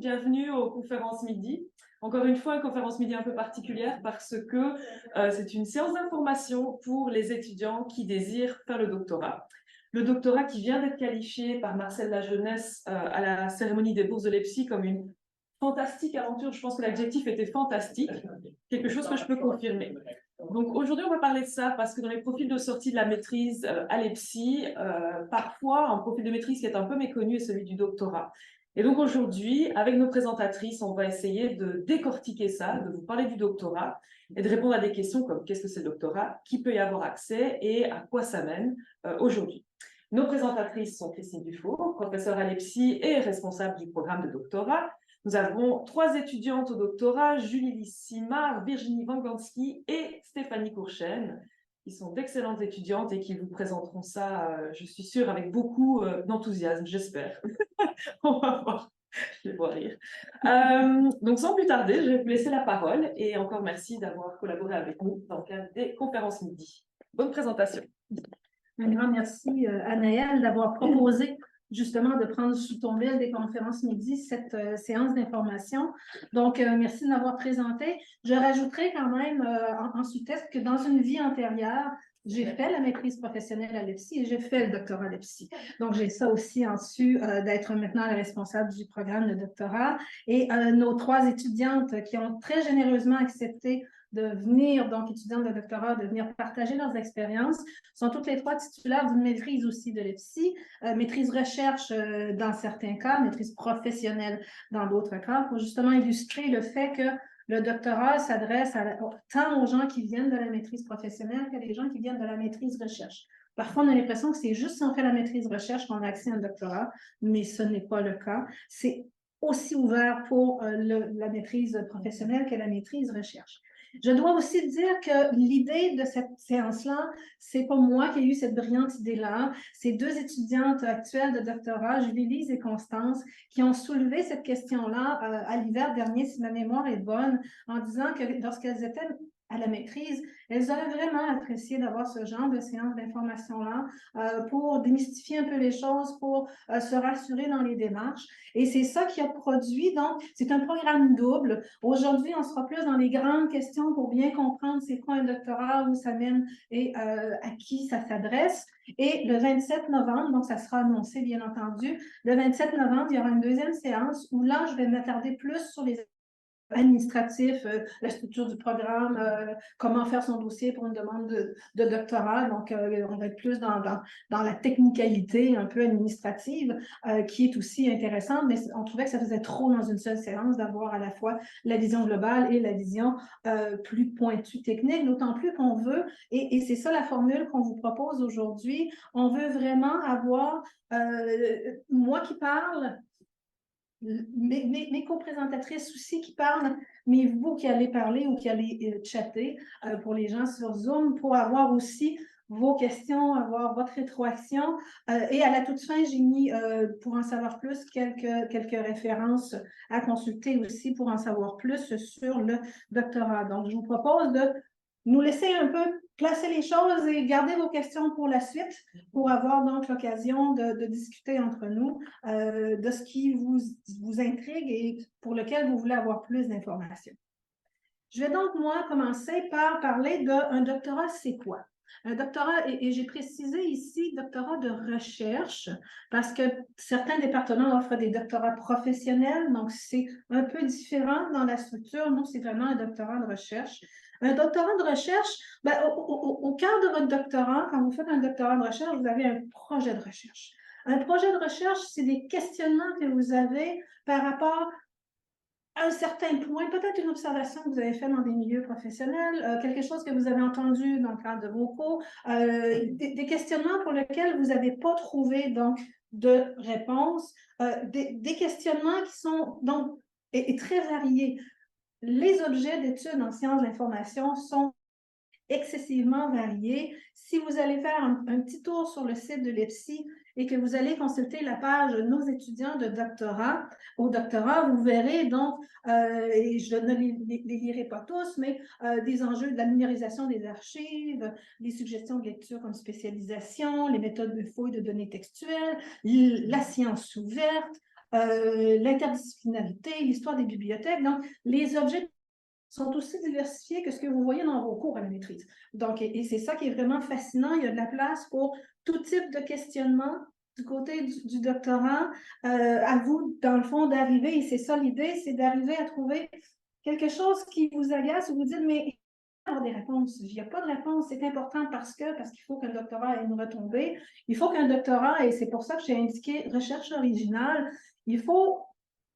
bienvenue aux conférences midi. Encore une fois, une conférence midi un peu particulière parce que c'est une séance d'information pour les étudiants qui désirent faire le doctorat. Le doctorat qui vient d'être qualifié par Marcel Lajeunesse à la cérémonie des bourses de l'EPSI comme une fantastique aventure. Je pense que l'adjectif était fantastique, quelque chose que je peux confirmer. Donc aujourd'hui, on va parler de ça parce que dans les profils de sortie de la maîtrise à l'EPSI, parfois un profil de maîtrise qui est un peu méconnu est celui du doctorat. Et donc aujourd'hui, avec nos présentatrices, on va essayer de décortiquer ça, de vous parler du doctorat et de répondre à des questions comme qu'est-ce que c'est le doctorat, qui peut y avoir accès et à quoi ça mène aujourd'hui. Nos présentatrices sont Christine Dufour, professeure à l'EPSI et responsable du programme de doctorat. Nous avons 3 étudiantes au doctorat, Julie Lissima, Virginie Wanganski et Stéphanie Courchaine, qui sont d'excellentes étudiantes et qui vous présenteront ça, je suis sûre, avec beaucoup d'enthousiasme, j'espère. On va voir, je vais voir rire. Donc sans plus tarder, je vais vous laisser la parole et encore merci d'avoir collaboré avec nous dans le cadre des conférences midi. Bonne présentation. Un grand merci, Anaëlle, d'avoir proposé justement de prendre sous ton aile des conférences midi cette séance d'information. Donc, merci de m'avoir présenté. Je rajouterai quand même en sous-texte que dans une vie antérieure, j'ai fait la maîtrise professionnelle à l'EPSI et j'ai fait le doctorat à l'EPSI. Donc, j'ai ça aussi en dessus d'être maintenant la responsable du programme de doctorat. Et nos 3 étudiantes qui ont très généreusement accepté de venir, donc étudiantes de doctorat, de venir partager leurs expériences, sont toutes les 3 titulaires d'une maîtrise aussi de l'EPSI, maîtrise recherche dans certains cas, maîtrise professionnelle dans d'autres cas, pour justement illustrer le fait que le doctorat s'adresse tant aux gens qui viennent de la maîtrise professionnelle que les gens qui viennent de la maîtrise recherche. Parfois, on a l'impression que c'est juste si on fait la maîtrise recherche qu'on a accès à un doctorat, mais ce n'est pas le cas. C'est aussi ouvert pour la maîtrise professionnelle que la maîtrise recherche. Je dois aussi dire que l'idée de cette séance-là, c'est pas moi qui ai eu cette brillante idée-là. C'est 2 étudiantes actuelles de doctorat, Julie Lise et Constance, qui ont soulevé cette question-là à l'hiver dernier, si ma mémoire est bonne, en disant que lorsqu'elles étaient à la maîtrise, elles auraient vraiment apprécié d'avoir ce genre de séance d'information-là pour démystifier un peu les choses, pour se rassurer dans les démarches. Et c'est ça qui a produit, donc, c'est un programme double. Aujourd'hui, on sera plus dans les grandes questions pour bien comprendre c'est quoi un doctorat, où ça mène et à qui ça s'adresse. Et le 27 novembre, donc ça sera annoncé bien entendu, le 27 novembre, il y aura une 2e séance où là, je vais m'attarder plus sur les administratif, la structure du programme, comment faire son dossier pour une demande de doctorat. Donc, on va être plus dans la technicalité un peu administrative, qui est aussi intéressante, mais on trouvait que ça faisait trop dans une seule séance d'avoir à la fois la vision globale et la vision plus pointue technique, d'autant plus qu'on veut, et c'est ça la formule qu'on vous propose aujourd'hui, on veut vraiment avoir moi qui parle, mes co-présentatrices aussi qui parlent, mais vous qui allez parler ou qui allez chatter pour les gens sur Zoom pour avoir aussi vos questions, avoir votre rétroaction. Et à la toute fin, j'ai mis, pour en savoir plus, quelques références à consulter aussi pour en savoir plus sur le doctorat. Donc, je vous propose de nous laisser un peu placer les choses et garder vos questions pour la suite, pour avoir donc l'occasion de discuter entre nous de ce qui vous intrigue et pour lequel vous voulez avoir plus d'informations. Je vais donc, moi, commencer par parler d'un doctorat, c'est quoi? Un doctorat, et j'ai précisé ici doctorat de recherche, parce que certains départements offrent des doctorats professionnels, donc c'est un peu différent dans la structure. Nous, c'est vraiment un doctorat de recherche. Un doctorat de recherche, au cœur de votre doctorat, quand vous faites un doctorat de recherche, vous avez un projet de recherche. Un projet de recherche, c'est des questionnements que vous avez par rapport à un certain point, peut-être une observation que vous avez faite dans des milieux professionnels, quelque chose que vous avez entendu dans le cadre de vos cours, des questionnements pour lesquels vous n'avez pas trouvé donc de réponse, des questionnements qui sont donc et très variés. Les objets d'études en sciences de l'information sont excessivement variés. Si vous allez faire un petit tour sur le site de l'EPSI et que vous allez consulter la page « Nos étudiants de doctorat », au doctorat, vous verrez donc, et je ne les lirai pas tous, mais des enjeux de la numérisation des archives, les suggestions de lecture comme spécialisation, les méthodes de fouille de données textuelles, la science ouverte, l'interdisciplinarité, l'histoire des bibliothèques. Donc, les objets sont aussi diversifiés que ce que vous voyez dans vos cours à la maîtrise. Donc, et c'est ça qui est vraiment fascinant. Il y a de la place pour tout type de questionnement du côté du doctorat. À vous, dans le fond, d'arriver, et c'est ça l'idée, c'est d'arriver à trouver quelque chose qui vous agace ou vous dites, mais il y a des réponses. Il n'y a pas de réponse. C'est important parce qu'il faut qu'un doctorat ait une retombée. Il faut qu'un doctorat, et c'est pour ça que j'ai indiqué recherche originale, il faut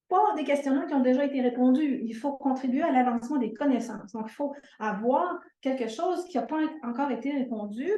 pas des questionnements qui ont déjà été répondus. Il faut contribuer à l'avancement des connaissances. Donc, il faut avoir quelque chose qui n'a pas encore été répondu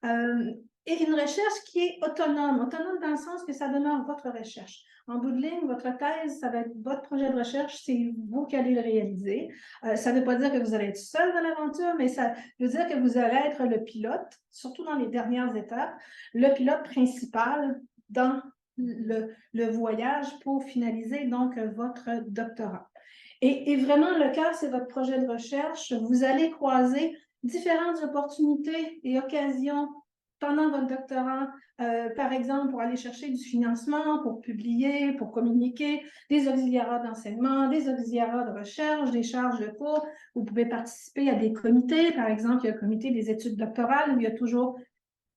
et une recherche qui est autonome. Autonome dans le sens que ça demeure votre recherche. En bout de ligne, votre thèse, ça va être votre projet de recherche, c'est vous qui allez le réaliser. Ça ne veut pas dire que vous allez être seul dans l'aventure, mais ça veut dire que vous allez être le pilote, surtout dans les dernières étapes, le pilote principal dans le voyage pour finaliser donc votre doctorat. Et vraiment, le cœur, c'est votre projet de recherche. Vous allez croiser différentes opportunités et occasions pendant votre doctorat, par exemple, pour aller chercher du financement, pour publier, pour communiquer, des auxiliaires d'enseignement, des auxiliaires de recherche, des charges de cours. Vous pouvez participer à des comités. Par exemple, il y a le comité des études doctorales où il y a toujours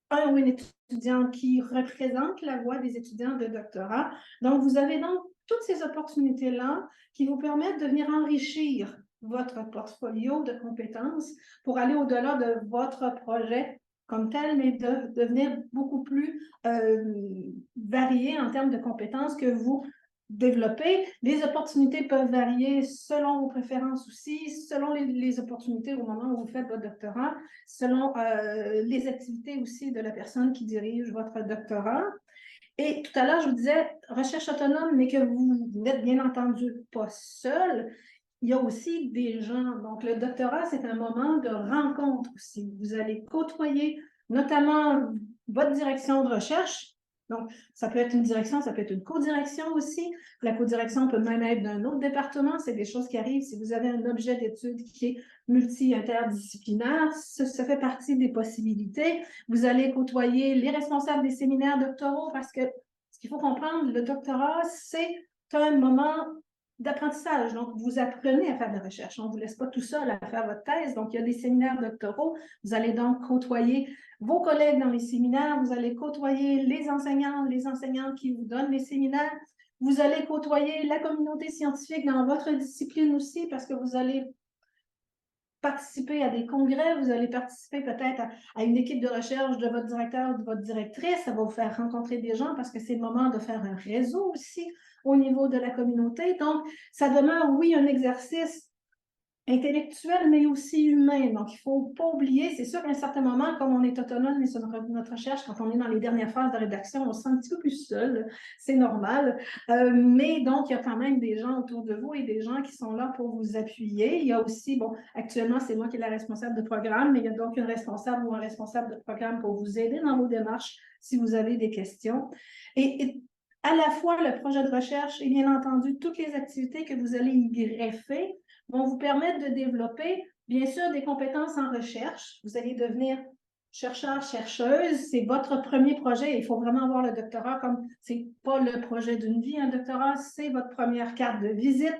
un ou une étudiante qui représente la voix des étudiants de doctorat. Donc, vous avez donc toutes ces opportunités-là qui vous permettent de venir enrichir votre portfolio de compétences pour aller au-delà de votre projet comme tel, mais de devenir beaucoup plus varié en termes de compétences que vous développer. Les opportunités peuvent varier selon vos préférences aussi, selon les opportunités au moment où vous faites votre doctorat, selon les activités aussi de la personne qui dirige votre doctorat. Et tout à l'heure, je vous disais recherche autonome, mais que vous n'êtes bien entendu pas seul. Il y a aussi des gens. Donc, le doctorat, c'est un moment de rencontre aussi. Vous allez côtoyer notamment votre direction de recherche. Donc, ça peut être une direction, ça peut être une co-direction aussi. La co-direction peut même être d'un autre département. C'est des choses qui arrivent si vous avez un objet d'étude qui est multi-interdisciplinaire. Ça fait partie des possibilités. Vous allez côtoyer les responsables des séminaires doctoraux parce que ce qu'il faut comprendre, le doctorat, c'est un moment d'apprentissage. Donc, vous apprenez à faire de la recherche. On ne vous laisse pas tout seul à faire votre thèse. Donc, il y a des séminaires doctoraux. Vous allez donc côtoyer vos collègues dans les séminaires. Vous allez côtoyer les enseignants, les enseignantes qui vous donnent les séminaires. Vous allez côtoyer la communauté scientifique dans votre discipline aussi parce que vous allez participer à des congrès, vous allez participer peut-être à une équipe de recherche de votre directeur ou de votre directrice. Ça va vous faire rencontrer des gens parce que c'est le moment de faire un réseau aussi au niveau de la communauté. Donc, ça demeure, oui, un exercice intellectuel, mais aussi humain. Donc, il ne faut pas oublier, c'est sûr qu'à un certain moment, comme on est autonome sur notre recherche, quand on est dans les dernières phases de rédaction, on se sent un petit peu plus seul, c'est normal. Mais donc, il y a quand même des gens autour de vous et des gens qui sont là pour vous appuyer. Il y a aussi, bon, actuellement, c'est moi qui est la responsable de programme, mais il y a donc une responsable ou un responsable de programme pour vous aider dans vos démarches si vous avez des questions. Et à la fois le projet de recherche et bien entendu toutes les activités que vous allez y greffer vont vous permettre de développer, bien sûr, des compétences en recherche. Vous allez devenir chercheur, chercheuse. C'est votre premier projet. Il faut vraiment voir le doctorat comme c'est pas le projet d'une vie. Un doctorat, c'est votre première carte de visite.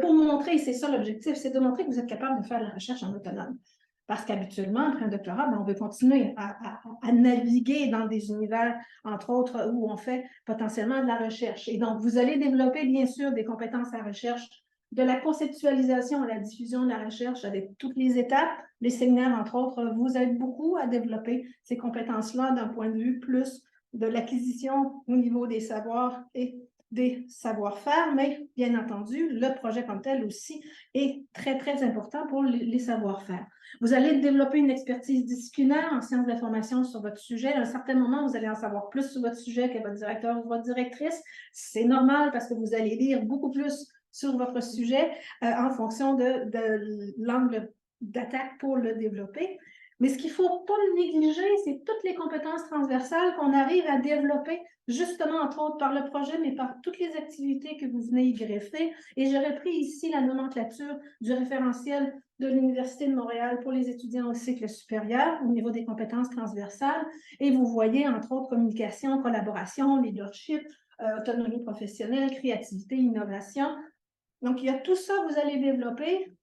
Pour montrer, c'est ça l'objectif, c'est de montrer que vous êtes capable de faire la recherche en autonome. Parce qu'habituellement, après un doctorat, on veut continuer à naviguer dans des univers, entre autres, où on fait potentiellement de la recherche. Et donc, vous allez développer, bien sûr, des compétences à recherche de la conceptualisation à la diffusion de la recherche avec toutes les étapes. Les séminaires, entre autres, vous aident beaucoup à développer ces compétences-là d'un point de vue plus de l'acquisition au niveau des savoirs et des savoir-faire, mais bien entendu, le projet comme tel aussi est très, très important pour les savoir-faire. Vous allez développer une expertise disciplinaire en sciences de l'information sur votre sujet. À un certain moment, vous allez en savoir plus sur votre sujet que votre directeur ou votre directrice. C'est normal parce que vous allez lire beaucoup plus sur votre sujet en fonction de l'angle d'attaque pour le développer. Mais ce qu'il ne faut pas négliger, c'est toutes les compétences transversales qu'on arrive à développer, justement, entre autres, par le projet, mais par toutes les activités que vous venez y greffer. Et j'aurais pris ici la nomenclature du référentiel de l'Université de Montréal pour les étudiants au cycle supérieur au niveau des compétences transversales. Et vous voyez, entre autres, communication, collaboration, leadership, autonomie professionnelle, créativité, innovation. Donc, il y a tout ça que vous allez développer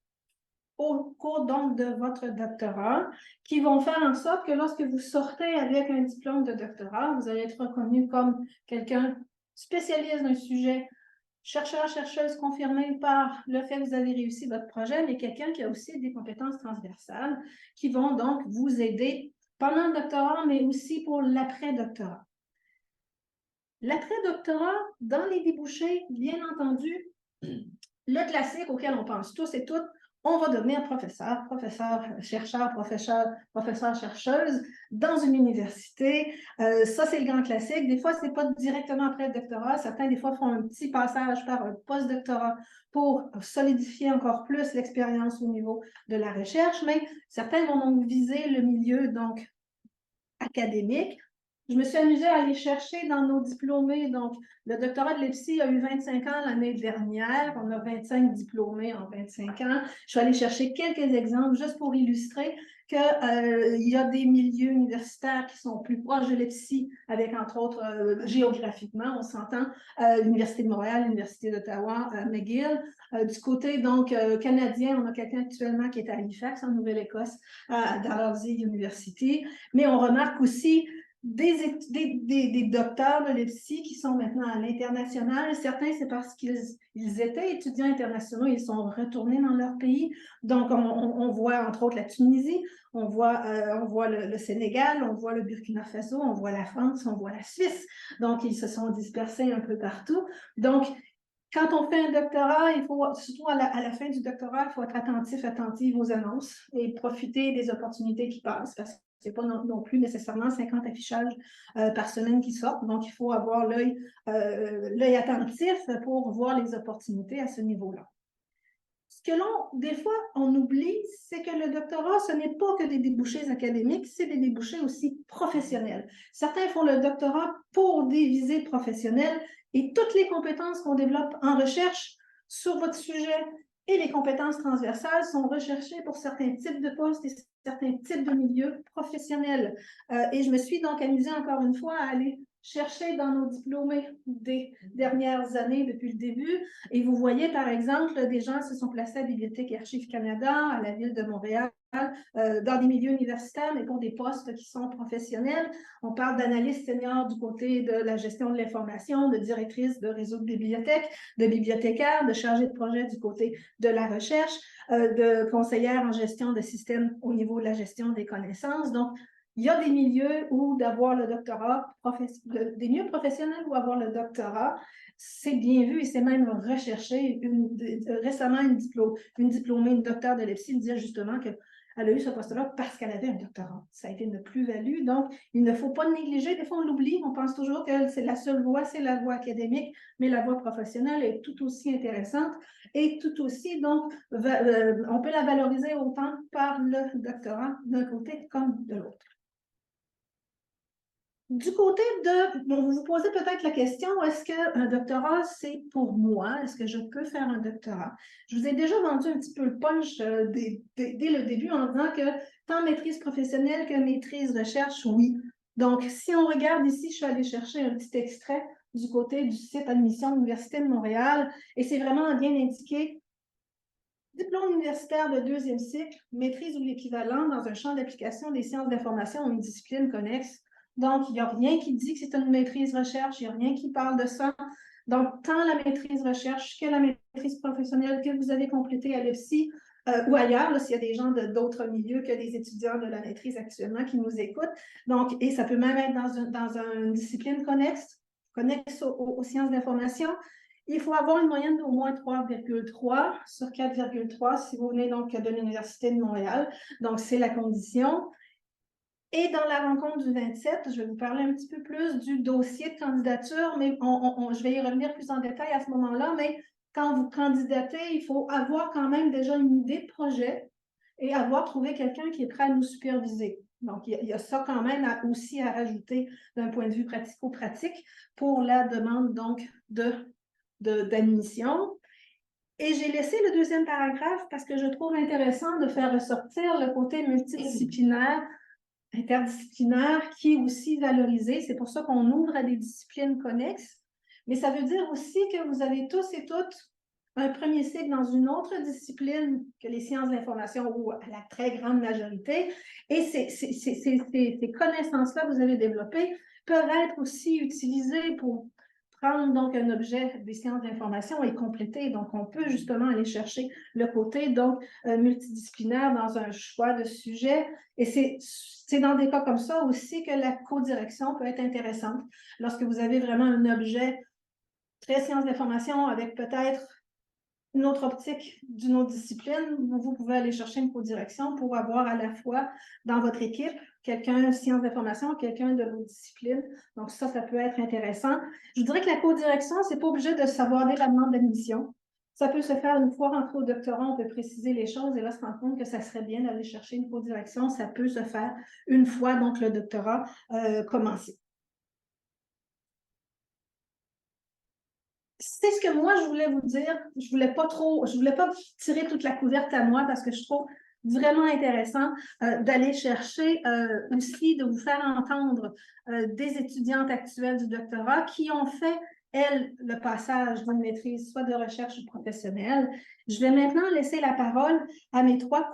au cours donc de votre doctorat, qui vont faire en sorte que lorsque vous sortez avec un diplôme de doctorat, vous allez être reconnu comme quelqu'un spécialiste d'un sujet, chercheur, chercheuse confirmé par le fait que vous avez réussi votre projet, mais quelqu'un qui a aussi des compétences transversales qui vont donc vous aider pendant le doctorat, mais aussi pour l'après-doctorat. L'après-doctorat, dans les débouchés, bien entendu, le classique auquel on pense tous et toutes, on va devenir professeur, chercheur, chercheuse dans une université. Ça, c'est le grand classique. Des fois, ce n'est pas directement après le doctorat. Certains, des fois, font un petit passage par un post-doctorat pour solidifier encore plus l'expérience au niveau de la recherche, mais certains vont donc viser le milieu donc académique. Je me suis amusée à aller chercher dans nos diplômés. Donc, le doctorat de l'EPSI a eu 25 ans l'année dernière. On a 25 diplômés en 25 ans. Je suis allée chercher quelques exemples juste pour illustrer qu'il y a des milieux universitaires qui sont plus proches de l'EPSI, avec entre autres, géographiquement, on s'entend, l'Université de Montréal, l'Université d'Ottawa, McGill. Du côté donc canadien, on a quelqu'un actuellement qui est à Halifax, en Nouvelle-Écosse, à Dalhousie University. Mais on remarque aussi des docteurs de l'EPSI qui sont maintenant à l'international. Certains, c'est parce qu'ils étaient étudiants internationaux, ils sont retournés dans leur pays. Donc, on voit entre autres la Tunisie, on voit le Sénégal, on voit le Burkina Faso, on voit la France, on voit la Suisse. Donc, ils se sont dispersés un peu partout. Donc, quand on fait un doctorat, il faut, surtout à la fin du doctorat, il faut être attentif aux annonces et profiter des opportunités qui passent parce que ce n'est pas non plus nécessairement 50 affichages par semaine qui sortent. Donc, il faut avoir l'œil attentif pour voir les opportunités à ce niveau-là. Ce que des fois, on oublie, c'est que le doctorat, ce n'est pas que des débouchés académiques, c'est des débouchés aussi professionnels. Certains font le doctorat pour des visées professionnelles et toutes les compétences qu'on développe en recherche sur votre sujet et les compétences transversales sont recherchées pour certains types de postes et certains types de milieux professionnels. Et je me suis donc amusée encore une fois à aller chercher dans nos diplômés des dernières années depuis le début. Et vous voyez, par exemple, des gens se sont placés à la Bibliothèque et Archives Canada, à la Ville de Montréal, dans des milieux universitaires, mais pour des postes qui sont professionnels. On parle d'analyste senior du côté de la gestion de l'information, de directrice de réseau de bibliothèques, de bibliothécaire, de chargé de projet du côté de la recherche, de conseillère en gestion de systèmes au niveau de la gestion des connaissances. Donc, il y a des milieux où d'avoir le doctorat, des milieux professionnels où avoir le doctorat, c'est bien vu et c'est même recherché. Récemment, une diplômée, une docteure de l'EPSI me disait justement qu'elle a eu ce poste-là parce qu'elle avait un doctorat. Ça a été une plus-value. Donc, il ne faut pas négliger. Des fois, on l'oublie. On pense toujours que c'est la seule voie, c'est la voie académique, mais la voie professionnelle est tout aussi intéressante et tout aussi, donc, on peut la valoriser autant par le doctorat d'un côté comme de l'autre. Du côté vous vous posez peut-être la question, est-ce qu'un doctorat, c'est pour moi? Est-ce que je peux faire un doctorat? Je vous ai déjà vendu un petit peu le punch dès le début en disant que tant maîtrise professionnelle que maîtrise recherche, oui. Donc, si on regarde ici, je suis allée chercher un petit extrait du côté du site admission de l'Université de Montréal et c'est vraiment bien indiqué. Diplôme universitaire de 2e cycle, maîtrise ou l'équivalent dans un champ d'application des sciences d'information ou une discipline connexe. Donc, il n'y a rien qui dit que c'est une maîtrise recherche, il n'y a rien qui parle de ça. Donc, tant la maîtrise recherche que la maîtrise professionnelle que vous avez complétée à l'EPSI ou ailleurs, s'il y a des gens d'autres milieux que les étudiants de la maîtrise actuellement qui nous écoutent. Donc, et ça peut même être dans une discipline connexe aux sciences d'information. Il faut avoir une moyenne d'au moins 3,3 sur 4,3 si vous venez donc de l'Université de Montréal. Donc, c'est la condition. Et dans la rencontre du 27, je vais vous parler un petit peu plus du dossier de candidature, mais je vais y revenir plus en détail à ce moment-là. Mais quand vous candidatez, il faut avoir quand même déjà une idée de projet et avoir trouvé quelqu'un qui est prêt à nous superviser. Donc, il y a ça quand même aussi à rajouter d'un point de vue pratico-pratique pour la demande donc d'admission. Et j'ai laissé le deuxième paragraphe parce que je trouve intéressant de faire ressortir le côté multidisciplinaire, interdisciplinaire, qui est aussi valorisé. C'est pour ça qu'on ouvre à des disciplines connexes. Mais ça veut dire aussi que vous avez tous et toutes un premier cycle dans une autre discipline que les sciences de l'information ou à la très grande majorité. Et ces connaissances-là que vous avez développées peuvent être aussi utilisées pour prendre donc un objet des sciences de l'information et compléter. Donc, on peut justement aller chercher le côté donc multidisciplinaire dans un choix de sujet. Et c'est dans des cas comme ça aussi que la codirection peut être intéressante. Lorsque vous avez vraiment un objet très sciences d'information avec peut-être une autre optique d'une autre discipline, vous pouvez aller chercher une codirection pour avoir à la fois dans votre équipe quelqu'un sciences d'information, quelqu'un de l'autre discipline. Donc ça peut être intéressant. Je dirais que la codirection, c'est pas obligé de savoir dès la demande d'admission. Ça peut se faire une fois rentré au doctorat, on peut préciser les choses et là, se rendre compte que ça serait bien d'aller chercher une codirection. Ça peut se faire une fois donc le doctorat commencé. C'est ce que moi, je voulais vous dire. Je voulais pas tirer toute la couverte à moi parce que je trouve vraiment intéressant d'aller chercher aussi, de vous faire entendre des étudiantes actuelles du doctorat qui ont fait, elles, le passage d'une maîtrise, soit de recherche ou professionnelle. Je vais maintenant laisser la parole à mes trois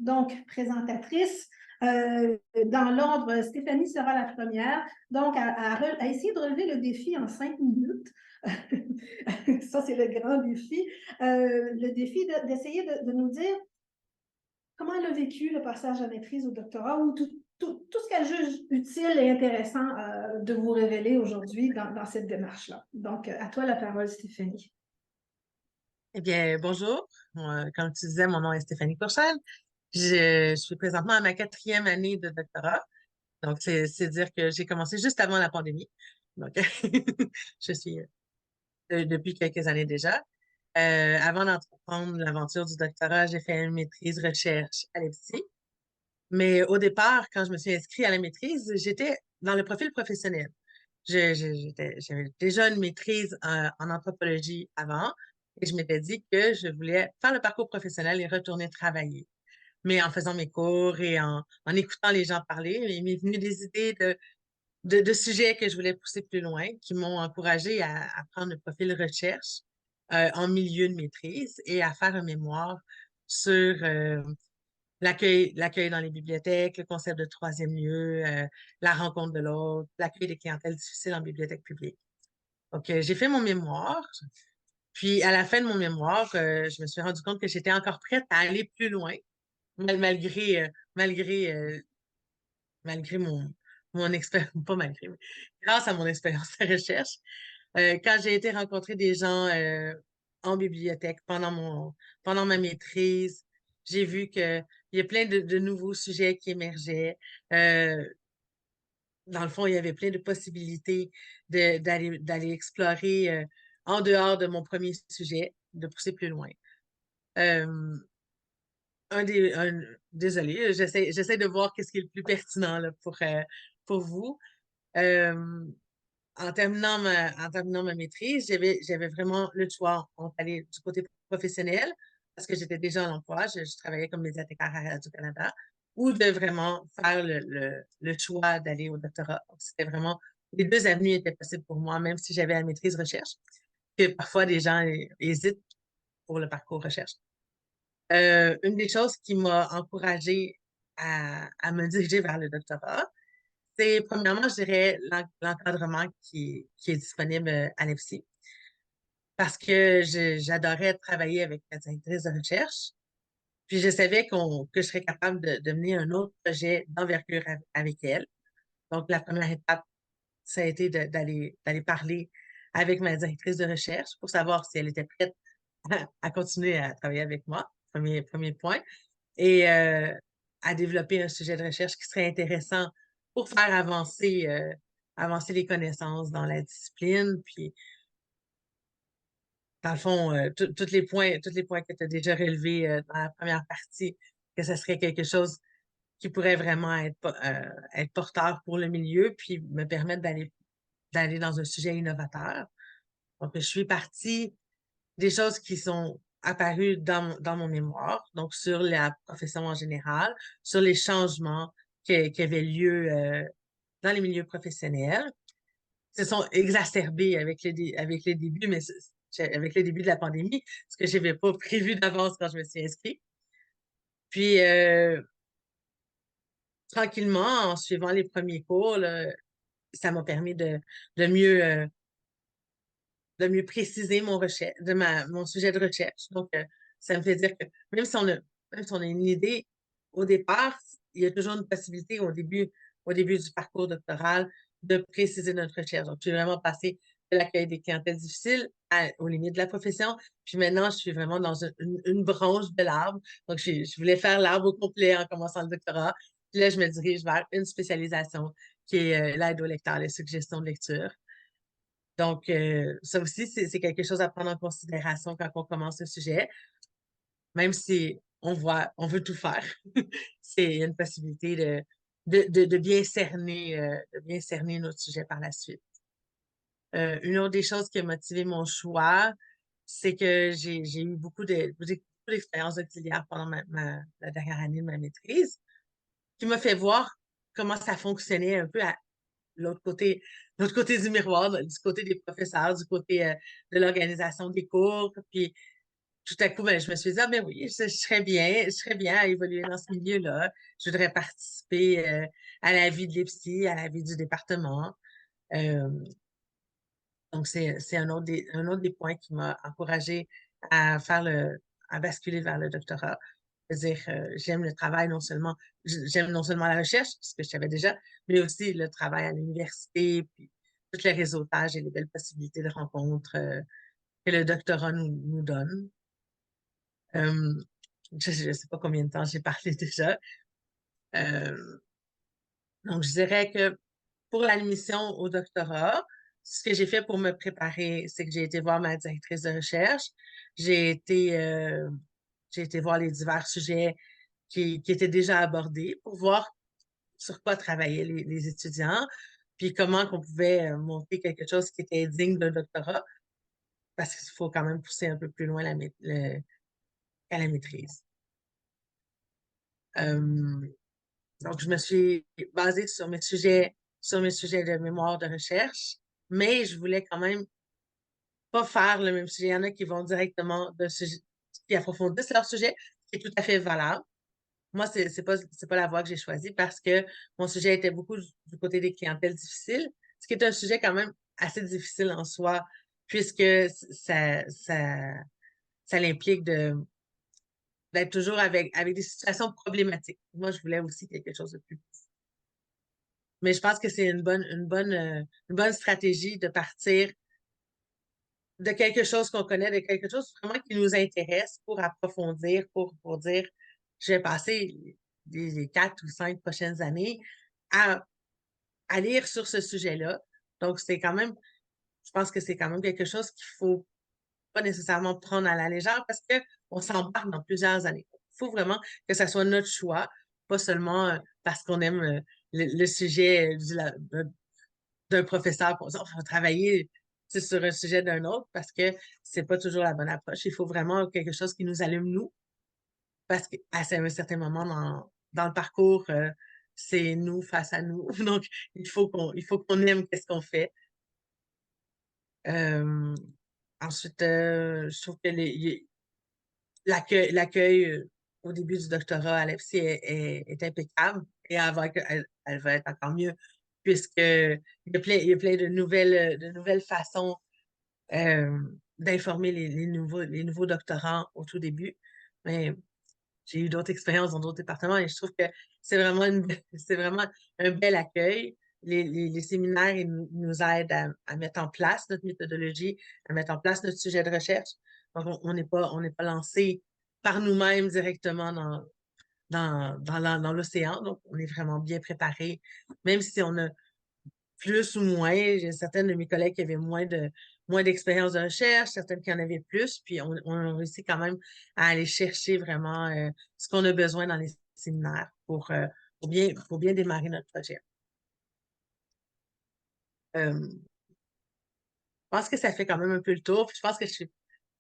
donc présentatrices. Dans l'ordre, Stéphanie sera la première, donc à essayer de relever le défi en 5 minutes. Ça, c'est le grand défi. Le défi d'essayer de nous dire comment elle a vécu le passage à maîtrise au doctorat ou tout ce qu'elle juge utile et intéressant de vous révéler aujourd'hui dans cette démarche-là. Donc, à toi la parole, Stéphanie. Eh bien, bonjour. Comme tu disais, mon nom est Stéphanie Courchelle. Je suis présentement à ma 4e année de doctorat. Donc, c'est dire que j'ai commencé juste avant la pandémie. Donc, je suis depuis quelques années déjà. Avant d'entreprendre l'aventure du doctorat, j'ai fait une maîtrise recherche à l'EPSI. Mais au départ, quand je me suis inscrite à la maîtrise, j'étais dans le profil professionnel. J'avais déjà une maîtrise en anthropologie avant et je m'étais dit que je voulais faire le parcours professionnel et retourner travailler. Mais en faisant mes cours et en écoutant les gens parler, il m'est venu des idées de sujets que je voulais pousser plus loin, qui m'ont encouragé à prendre le profil recherche en milieu de maîtrise et à faire un mémoire sur l'accueil dans les bibliothèques, le concept de troisième lieu, la rencontre de l'autre, l'accueil des clientèles difficiles en bibliothèque publique. Donc, j'ai fait mon mémoire. Puis, à la fin de mon mémoire, je me suis rendu compte que j'étais encore prête à aller plus loin, malgré mon expérience, pas malgré, mais grâce à mon expérience de recherche. Quand j'ai été rencontrer des gens en bibliothèque pendant ma maîtrise, j'ai vu qu'il y a plein de nouveaux sujets qui émergeaient. Dans le fond, il y avait plein de possibilités d'aller explorer en dehors de mon premier sujet, de pousser plus loin. Désolée, j'essaie de voir qu'est-ce qui est le plus pertinent là, pour vous. En terminant ma maîtrise, j'avais vraiment le choix entre aller du côté professionnel, parce que j'étais déjà en emploi, je travaillais comme médiathécaire à Radio-Canada, ou de vraiment faire le choix d'aller au doctorat. Donc, c'était vraiment, les deux avenues étaient possibles pour moi, même si j'avais la maîtrise recherche, que parfois des gens hésitent pour le parcours recherche. Une des choses qui m'a encouragée à me diriger vers le doctorat, c'est premièrement, je dirais, l'encadrement qui est disponible à l'EPSI. Parce que j'adorais travailler avec la directrice de recherche. Puis je savais que je serais capable de mener un autre projet d'envergure avec elle. Donc, la première étape, ça a été d'aller parler avec ma directrice de recherche pour savoir si elle était prête à continuer à travailler avec moi, premier point, et à développer un sujet de recherche qui serait intéressant pour faire avancer les connaissances dans la discipline. Puis, dans le fond, tous les points que tu as déjà relevés dans la première partie, que ce serait quelque chose qui pourrait vraiment être porteur pour le milieu, puis me permettre d'aller dans un sujet innovateur. Donc, je suis partie des choses qui sont apparues dans mon mémoire, donc sur la profession en général, sur les changements qui avaient lieu dans les milieux professionnels. se sont exacerbées avec avec les débuts, mais avec le début de la pandémie, ce que je n'avais pas prévu d'avance quand je me suis inscrite. Puis, tranquillement, en suivant les premiers cours, là, ça m'a permis de mieux, de mieux préciser mon sujet de recherche. Donc, ça me fait dire que même si on a une idée au départ, il y a toujours une possibilité au début du parcours doctoral de préciser notre recherche. Donc, j'ai vraiment passé de l'accueil des clientèles difficiles aux limites de la profession. Puis maintenant, je suis vraiment dans une branche de l'arbre. Donc, je voulais faire l'arbre au complet en commençant le doctorat. Puis là, je me dirige vers une spécialisation qui est l'aide au lecteur, les suggestions de lecture. Donc, ça aussi, c'est quelque chose à prendre en considération quand on commence le sujet, même si on veut tout faire. C'est une possibilité de bien cerner notre sujet par la suite. Une autre des choses qui a motivé mon choix, c'est que j'ai eu beaucoup d'expériences auxiliaires pendant la dernière année de ma maîtrise, qui m'a fait voir comment ça fonctionnait un peu à l'autre côté du miroir, du côté des professeurs, du côté de l'organisation des cours. Puis tout à coup, ben, je me suis dit, ah ben oui, je serais bien à évoluer dans ce milieu-là. Je voudrais participer à la vie de l'EPSI, à la vie du département. Euh, donc, c'est un autre des points qui m'a encouragée à à basculer vers le doctorat. C'est-à-dire, j'aime le travail j'aime non seulement la recherche, ce que je savais déjà, mais aussi le travail à l'université, puis tout le réseautage et les belles possibilités de rencontres que le doctorat nous donne. Euh, je ne sais pas combien de temps j'ai parlé déjà. Euh, donc, je dirais que pour l'admission au doctorat, ce que j'ai fait pour me préparer, c'est que j'ai été voir ma directrice de recherche. J'ai été, euh, j'ai été voir les divers sujets qui étaient déjà abordés pour voir sur quoi travaillaient les étudiants, puis comment qu'on pouvait monter quelque chose qui était digne d'un doctorat, parce qu'il faut quand même pousser un peu plus loin qu'à la maîtrise. Euh, donc, je me suis basée sur mes sujets de mémoire de recherche, mais je voulais quand même pas faire le même sujet. Il y en a qui vont directement qui approfondissent leur sujet, qui est tout à fait valable. Moi, c'est pas la voie que j'ai choisie parce que mon sujet était beaucoup du côté des clientèles difficiles, ce qui est un sujet quand même assez difficile en soi, puisque ça l'implique d'être toujours avec des situations problématiques. Moi, je voulais aussi quelque chose de plus. Mais je pense que c'est une bonne stratégie de partir de quelque chose qu'on connaît, de quelque chose vraiment qui nous intéresse pour approfondir, pour dire, je vais passer les 4 ou 5 prochaines années à, à lire sur ce sujet-là. Donc, je pense que c'est quand même quelque chose qu'il faut pas nécessairement prendre à la légère parce qu'on s'embarque dans plusieurs années. Il faut vraiment que ça soit notre choix, pas seulement parce qu'on aime le sujet d'un professeur pour dire, on va travailler sur un sujet d'un autre parce que c'est pas toujours la bonne approche. Il faut vraiment quelque chose qui nous allume nous parce qu'à un certain moment dans le parcours, c'est nous face à nous. Donc, il faut qu'on aime qu'est-ce qu'on fait. Euh, Ensuite, je trouve que l'accueil au début du doctorat à l'EPSI est impeccable et elle va être encore mieux puisque il y a plein de nouvelles façons d'informer les nouveaux doctorants au tout début. Mais j'ai eu d'autres expériences dans d'autres départements et je trouve que c'est vraiment un bel accueil. Les séminaires, ils nous aident à mettre en place notre méthodologie, à mettre en place notre sujet de recherche. Donc, on n'est pas lancé par nous-mêmes directement dans l'océan. Donc, on est vraiment bien préparé, même si on a plus ou moins. J'ai certaines de mes collègues qui avaient moins d'expérience de recherche, certaines qui en avaient plus, puis on a réussi quand même à aller chercher vraiment ce qu'on a besoin dans les séminaires pour bien démarrer notre projet. Je pense que ça fait quand même un peu le tour, puis je pense que je suis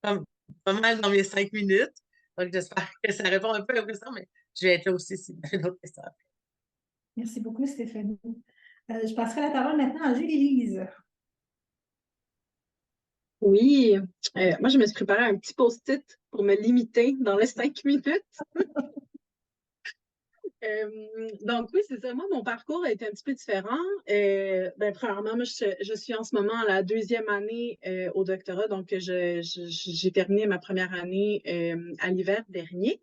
pas mal dans mes 5 minutes. Donc, j'espère que ça répond un peu à vos questions, mais je vais être là aussi si vous avez d'autres questions. Merci beaucoup, Stéphanie. Je passerai la parole maintenant à Julie-Lise. Oui, moi, je me suis préparé un petit post-it pour me limiter dans les 5 minutes. Donc oui, c'est ça. Moi, mon parcours a été un petit peu différent. Premièrement, moi, je suis en ce moment à la 2e année au doctorat. Donc, j'ai terminé ma première année à l'hiver dernier.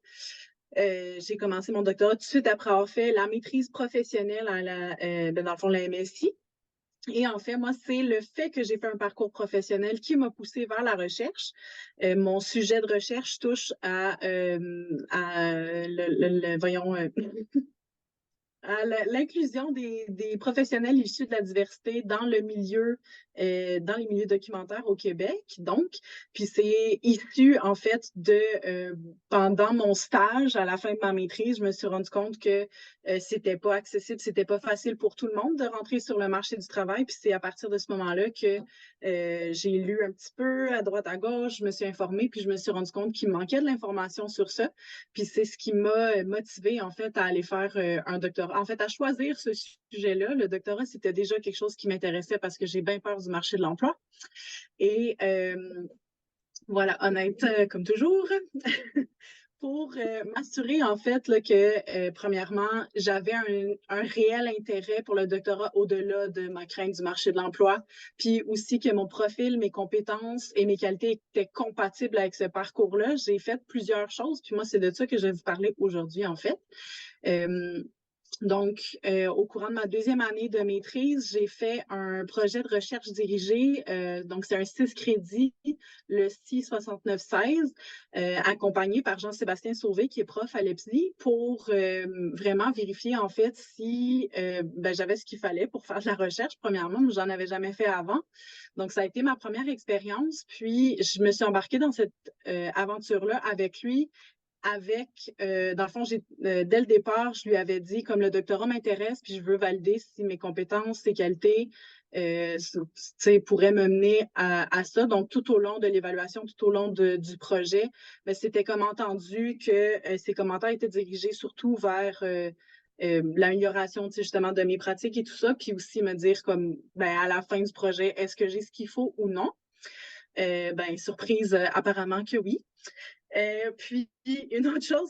J'ai commencé mon doctorat tout de suite après avoir fait la maîtrise professionnelle dans le fond, la MSI. Et en fait, moi, c'est le fait que j'ai fait un parcours professionnel qui m'a poussée vers la recherche. Mon sujet de recherche touche à voyons, à l'inclusion des professionnels issus de la diversité dans le milieu, dans les milieux documentaires au Québec, donc. Puis c'est issu, en fait, pendant mon stage, à la fin de ma maîtrise, je me suis rendu compte que c'était pas accessible, c'était pas facile pour tout le monde de rentrer sur le marché du travail. Puis c'est à partir de ce moment-là que j'ai lu un petit peu à droite, à gauche, je me suis informée, puis je me suis rendu compte qu'il manquait de l'information sur ça. Puis c'est ce qui m'a motivée, en fait, à aller faire un doctorat. En fait, à choisir ce sujet-là. Le doctorat, c'était déjà quelque chose qui m'intéressait parce que j'ai bien peur du marché de l'emploi. Et voilà, honnête, comme toujours. Pour m'assurer, en fait, là, que, premièrement, j'avais un réel intérêt pour le doctorat au-delà de ma crainte du marché de l'emploi, puis aussi que mon profil, mes compétences et mes qualités étaient compatibles avec ce parcours-là. J'ai fait plusieurs choses, puis moi, c'est de ça que je vais vous parler aujourd'hui, en fait. Donc, au courant de ma 2e année de maîtrise, j'ai fait un projet de recherche dirigé. Donc, c'est un 6 crédits, le CI-6916, accompagné par Jean-Sébastien Sauvé, qui est prof à l'EPSI, pour vraiment vérifier, en fait, si j'avais ce qu'il fallait pour faire de la recherche. Premièrement, j'en avais jamais fait avant. Donc, ça a été ma première expérience. Puis, je me suis embarquée dans cette aventure-là avec lui. Dans le fond, dès le départ, je lui avais dit, comme le doctorat m'intéresse, puis je veux valider si mes compétences, ses qualités, pourraient me mener à ça. Donc, tout au long de l'évaluation, tout au long du projet, c'était comme entendu que ces commentaires étaient dirigés surtout vers l'amélioration, justement, de mes pratiques et tout ça, puis aussi me dire comme, à la fin du projet, est-ce que j'ai ce qu'il faut ou non? Surprise, apparemment que oui. Puis, une autre chose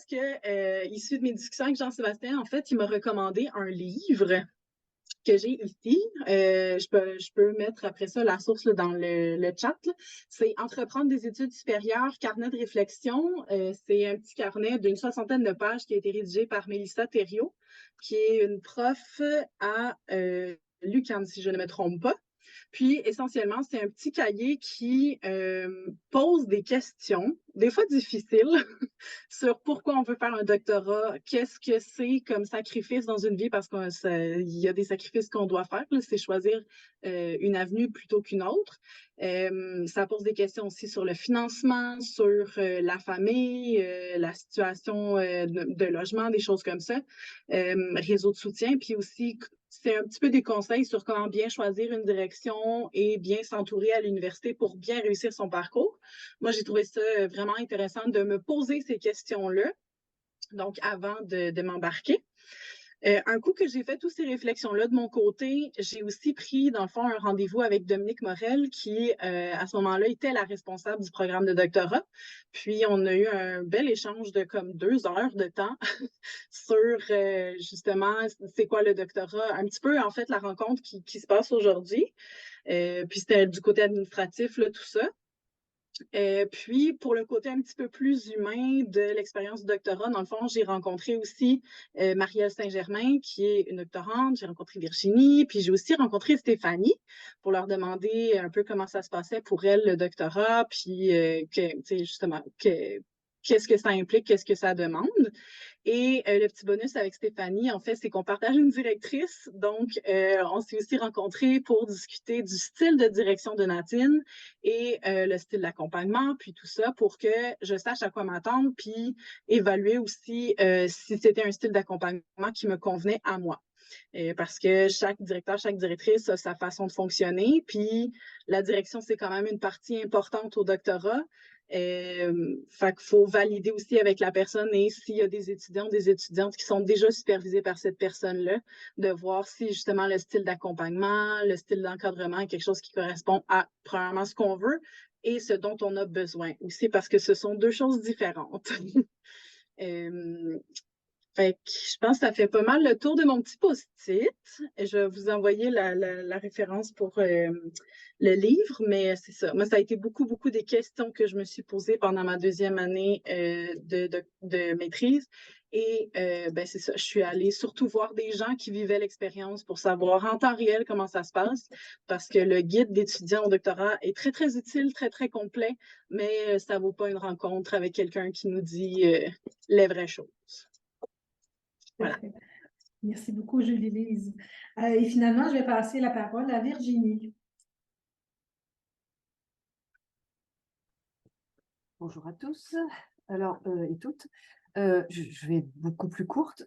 issue de mes discussions avec Jean-Sébastien, en fait, il m'a recommandé un livre que j'ai ici. Je peux mettre après ça la source là, dans le chat. C'est Entreprendre des études supérieures, carnet de réflexion. C'est un petit carnet d'une 60aine de pages qui a été rédigé par Mélissa Thériault, qui est une prof à l'UQAM, si je ne me trompe pas. Puis, essentiellement, c'est un petit cahier qui pose des questions, des fois difficiles, sur pourquoi on veut faire un doctorat, qu'est-ce que c'est comme sacrifice dans une vie, parce qu'il y a des sacrifices qu'on doit faire, c'est choisir une avenue plutôt qu'une autre. Ça pose des questions aussi sur le financement, sur la famille, la situation de logement, des choses comme ça, réseau de soutien, puis aussi c'est un petit peu des conseils sur comment bien choisir une direction et bien s'entourer à l'université pour bien réussir son parcours. Moi, j'ai trouvé ça vraiment intéressant de me poser ces questions-là, donc avant de m'embarquer. Un coup que j'ai fait toutes ces réflexions-là de mon côté, j'ai aussi pris, dans le fond, un rendez-vous avec Dominique Morel, qui, à ce moment-là, était la responsable du programme de doctorat. Puis, on a eu un bel échange de comme 2 heures de temps sur, justement, c'est quoi le doctorat, un petit peu, en fait, la rencontre qui se passe aujourd'hui. Puis, c'était du côté administratif, là, tout ça. Puis, pour le côté un petit peu plus humain de l'expérience du doctorat, dans le fond, j'ai rencontré aussi Marielle Saint-Germain, qui est une doctorante. J'ai rencontré Virginie, puis j'ai aussi rencontré Stéphanie pour leur demander un peu comment ça se passait pour elle, le doctorat, puis justement, qu'est-ce que ça implique, qu'est-ce que ça demande. Et le petit bonus avec Stéphanie, en fait, c'est qu'on partage une directrice. Donc, on s'est aussi rencontrés pour discuter du style de direction de Nadine et le style d'accompagnement, puis tout ça, pour que je sache à quoi m'attendre, puis évaluer aussi si c'était un style d'accompagnement qui me convenait à moi. Parce que chaque directeur, chaque directrice a sa façon de fonctionner. Puis la direction, c'est quand même une partie importante au doctorat. Fait qu'il faut valider aussi avec la personne et s'il y a des étudiants, des étudiantes qui sont déjà supervisés par cette personne-là, de voir si justement le style d'accompagnement, le style d'encadrement est quelque chose qui correspond à, premièrement, ce qu'on veut, et ce dont on a besoin aussi, parce que ce sont deux choses différentes. Euh, Fait que je pense que ça fait pas mal le tour de mon petit post-it. Je vais vous envoyer la référence pour le livre, mais c'est ça. Moi, ça a été beaucoup des questions que je me suis posées pendant ma deuxième année de maîtrise. Et ben, c'est ça, je suis allée surtout voir des gens qui vivaient l'expérience pour savoir en temps réel comment ça se passe, parce que le guide d'étudiants au doctorat est très utile, très complet, mais ça vaut pas une rencontre avec quelqu'un qui nous dit les vraies choses. Voilà. Parfait. Merci beaucoup, Julie-Lise. Et finalement, je vais passer la parole à Virginie. Bonjour à tous, alors et toutes. Je vais être beaucoup plus courte.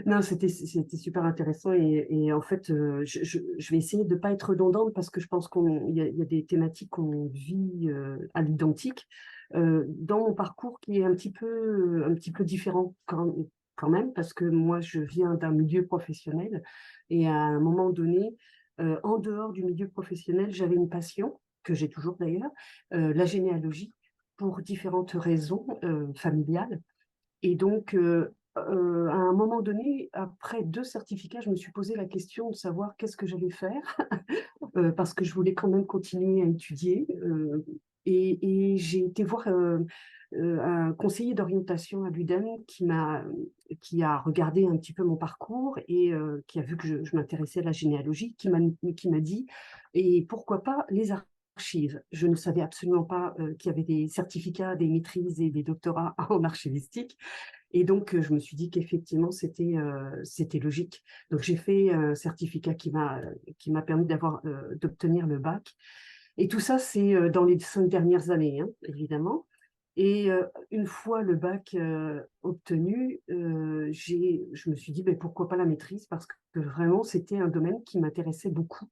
Non, c'était super intéressant et en fait, je vais essayer de ne pas être redondante parce que je pense qu'il y a des thématiques qu'on vit à l'identique. Dans mon parcours qui est un petit peu différent quand même, parce que moi, je viens d'un milieu professionnel et à un moment donné, en dehors du milieu professionnel, j'avais une passion, que j'ai toujours d'ailleurs, la généalogie, pour différentes raisons familiales. Et donc, à un moment donné, après 2 certificats, je me suis posé la question de savoir qu'est-ce que j'allais faire, parce que je voulais quand même continuer à étudier. Et j'ai été voir un conseiller d'orientation à l'UDEM qui a regardé un petit peu mon parcours et qui a vu que je m'intéressais à la généalogie, qui m'a dit, et pourquoi pas les archives. Je ne savais absolument pas qu'il y avait des certificats, des maîtrises et des doctorats en archivistique. Et donc, je me suis dit qu'effectivement, c'était logique. Donc, j'ai fait un certificat qui m'a permis d'obtenir le bac. Et tout ça, c'est dans les 5 dernières années, hein, évidemment. Et une fois le bac obtenu, je me suis dit, ben, pourquoi pas la maîtrise? Parce que vraiment, c'était un domaine qui m'intéressait beaucoup.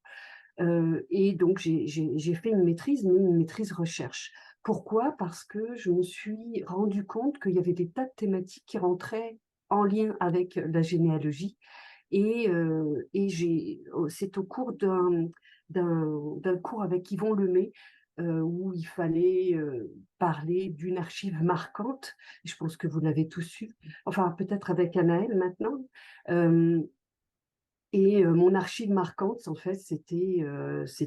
Et donc, j'ai fait une maîtrise, mais une maîtrise recherche. Pourquoi? Parce que je me suis rendu compte qu'il y avait des tas de thématiques qui rentraient en lien avec la généalogie. Et c'est au cours d'un cours avec Yvon Lemay où il fallait parler d'une archive marquante. Je pense que vous l'avez tous eu. Enfin, peut-être avec Anaëlle maintenant. Euh, et mon archive marquante, en fait, c'était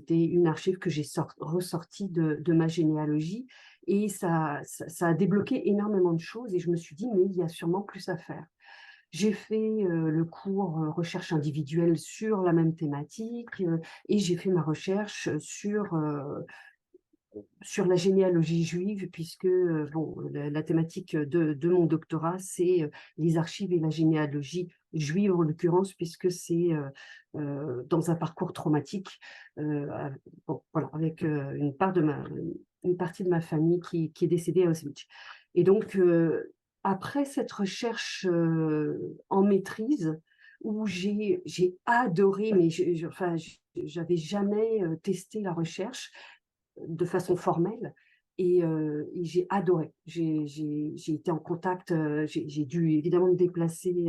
une archive que j'ai ressortie de ma généalogie. Et ça a débloqué énormément de choses. Et je me suis dit, mais il y a sûrement plus à faire. J'ai fait le cours recherche individuelle sur la même thématique et j'ai fait ma recherche sur la généalogie juive, puisque bon, la thématique de mon doctorat, c'est les archives et la généalogie juive, en l'occurrence, puisque c'est dans un parcours traumatique, bon, voilà, avec une partie de ma famille qui est décédée à Auschwitz. Et donc, après cette recherche en maîtrise, où j'ai adoré, mais enfin, j'avais jamais testé la recherche de façon formelle. Et j'ai adoré. J'ai été en contact, j'ai dû évidemment me déplacer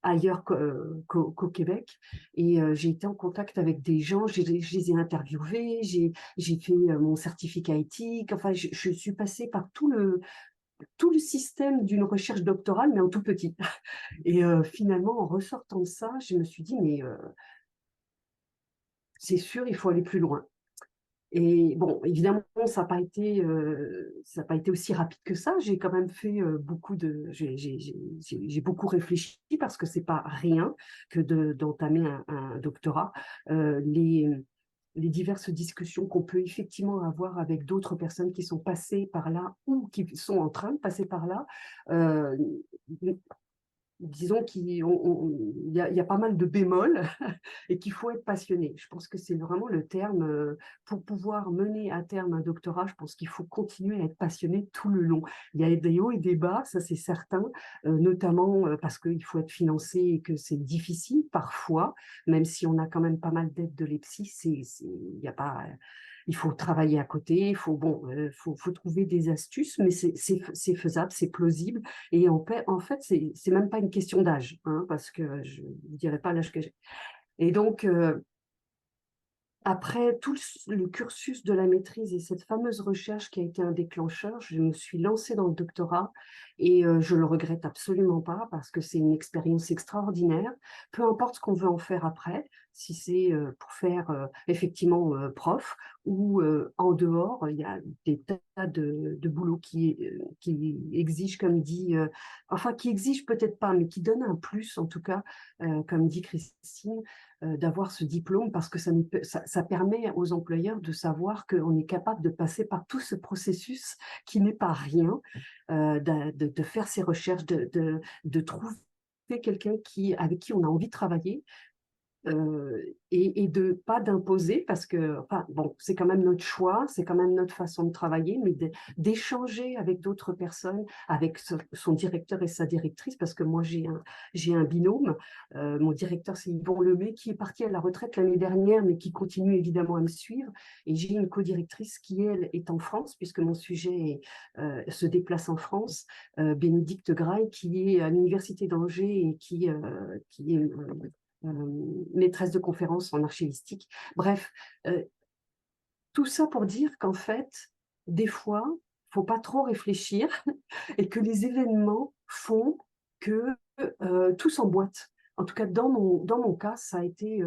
ailleurs qu'au Québec. Et j'ai été en contact avec des gens, je les ai interviewés, j'ai fait mon certificat éthique. Enfin, je suis passée par tout le système d'une recherche doctorale, mais en tout petit. Et finalement, en ressortant de ça, je me suis dit, mais c'est sûr, il faut aller plus loin. Et bon, évidemment, ça n'a pas été aussi rapide que ça. J'ai quand même fait j'ai beaucoup réfléchi parce que c'est pas rien que d'entamer un doctorat. Les diverses discussions qu'on peut effectivement avoir avec d'autres personnes qui sont passées par là ou qui sont en train de passer par là, disons qu'il y a pas mal de bémols et qu'il faut être passionné. Je pense que c'est vraiment le terme pour pouvoir mener à terme un doctorat. Je pense qu'il faut continuer à être passionné tout le long. Il y a des hauts et des bas, ça c'est certain, notamment parce qu'il faut être financé et que c'est difficile parfois, même si on a quand même pas mal d'aides de l'EPSI, il y a pas... Il faut travailler à côté, faut trouver des astuces, mais c'est faisable, c'est plausible. Et en fait, c'est même pas une question d'âge, hein, parce que je ne dirais pas l'âge que j'ai. Et donc, après tout le cursus de la maîtrise et cette fameuse recherche qui a été un déclencheur, je me suis lancée dans le doctorat et je le regrette absolument pas parce que c'est une expérience extraordinaire. Peu importe ce qu'on veut en faire après, si c'est pour faire effectivement prof ou en dehors, il y a des tas de boulots qui exigent, comme dit, enfin qui exigent peut-être pas, mais qui donnent un plus en tout cas, comme dit Christine, d'avoir ce diplôme parce que ça permet aux employeurs de savoir qu'on est capable de passer par tout ce processus qui n'est pas rien, de faire ces recherches, de trouver quelqu'un avec qui on a envie de travailler, et de pas d'imposer parce que, enfin, bon, c'est quand même notre choix, c'est quand même notre façon de travailler, mais d'échanger avec d'autres personnes, avec son directeur et sa directrice, parce que moi, j'ai un binôme. Mon directeur, c'est Yvon Lemay, qui est parti à la retraite l'année dernière, mais qui continue évidemment à me suivre. Et j'ai une co-directrice qui, elle, est en France, puisque mon sujet se déplace en France, Bénédicte Graille, qui est à l'Université d'Angers et qui est maîtresse de conférences en archivistique. Bref, tout ça pour dire qu'en fait, des fois, il ne faut pas trop réfléchir et que les événements font que tout s'emboîte. En tout cas, dans mon cas, ça a été...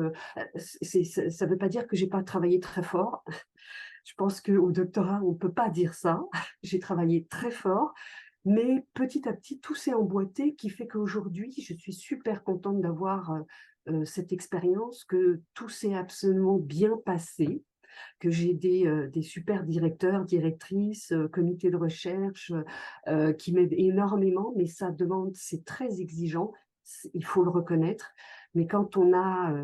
ça ne veut pas dire que je n'ai pas travaillé très fort. Je pense qu'au doctorat, on ne peut pas dire ça. J'ai travaillé très fort. Mais petit à petit, tout s'est emboîté, qui fait qu'aujourd'hui, je suis super contente d'avoir cette expérience, que tout s'est absolument bien passé, que j'ai des super directeurs, directrices, comités de recherche qui m'aident énormément, mais ça demande, c'est très exigeant, il faut le reconnaître. Mais quand on a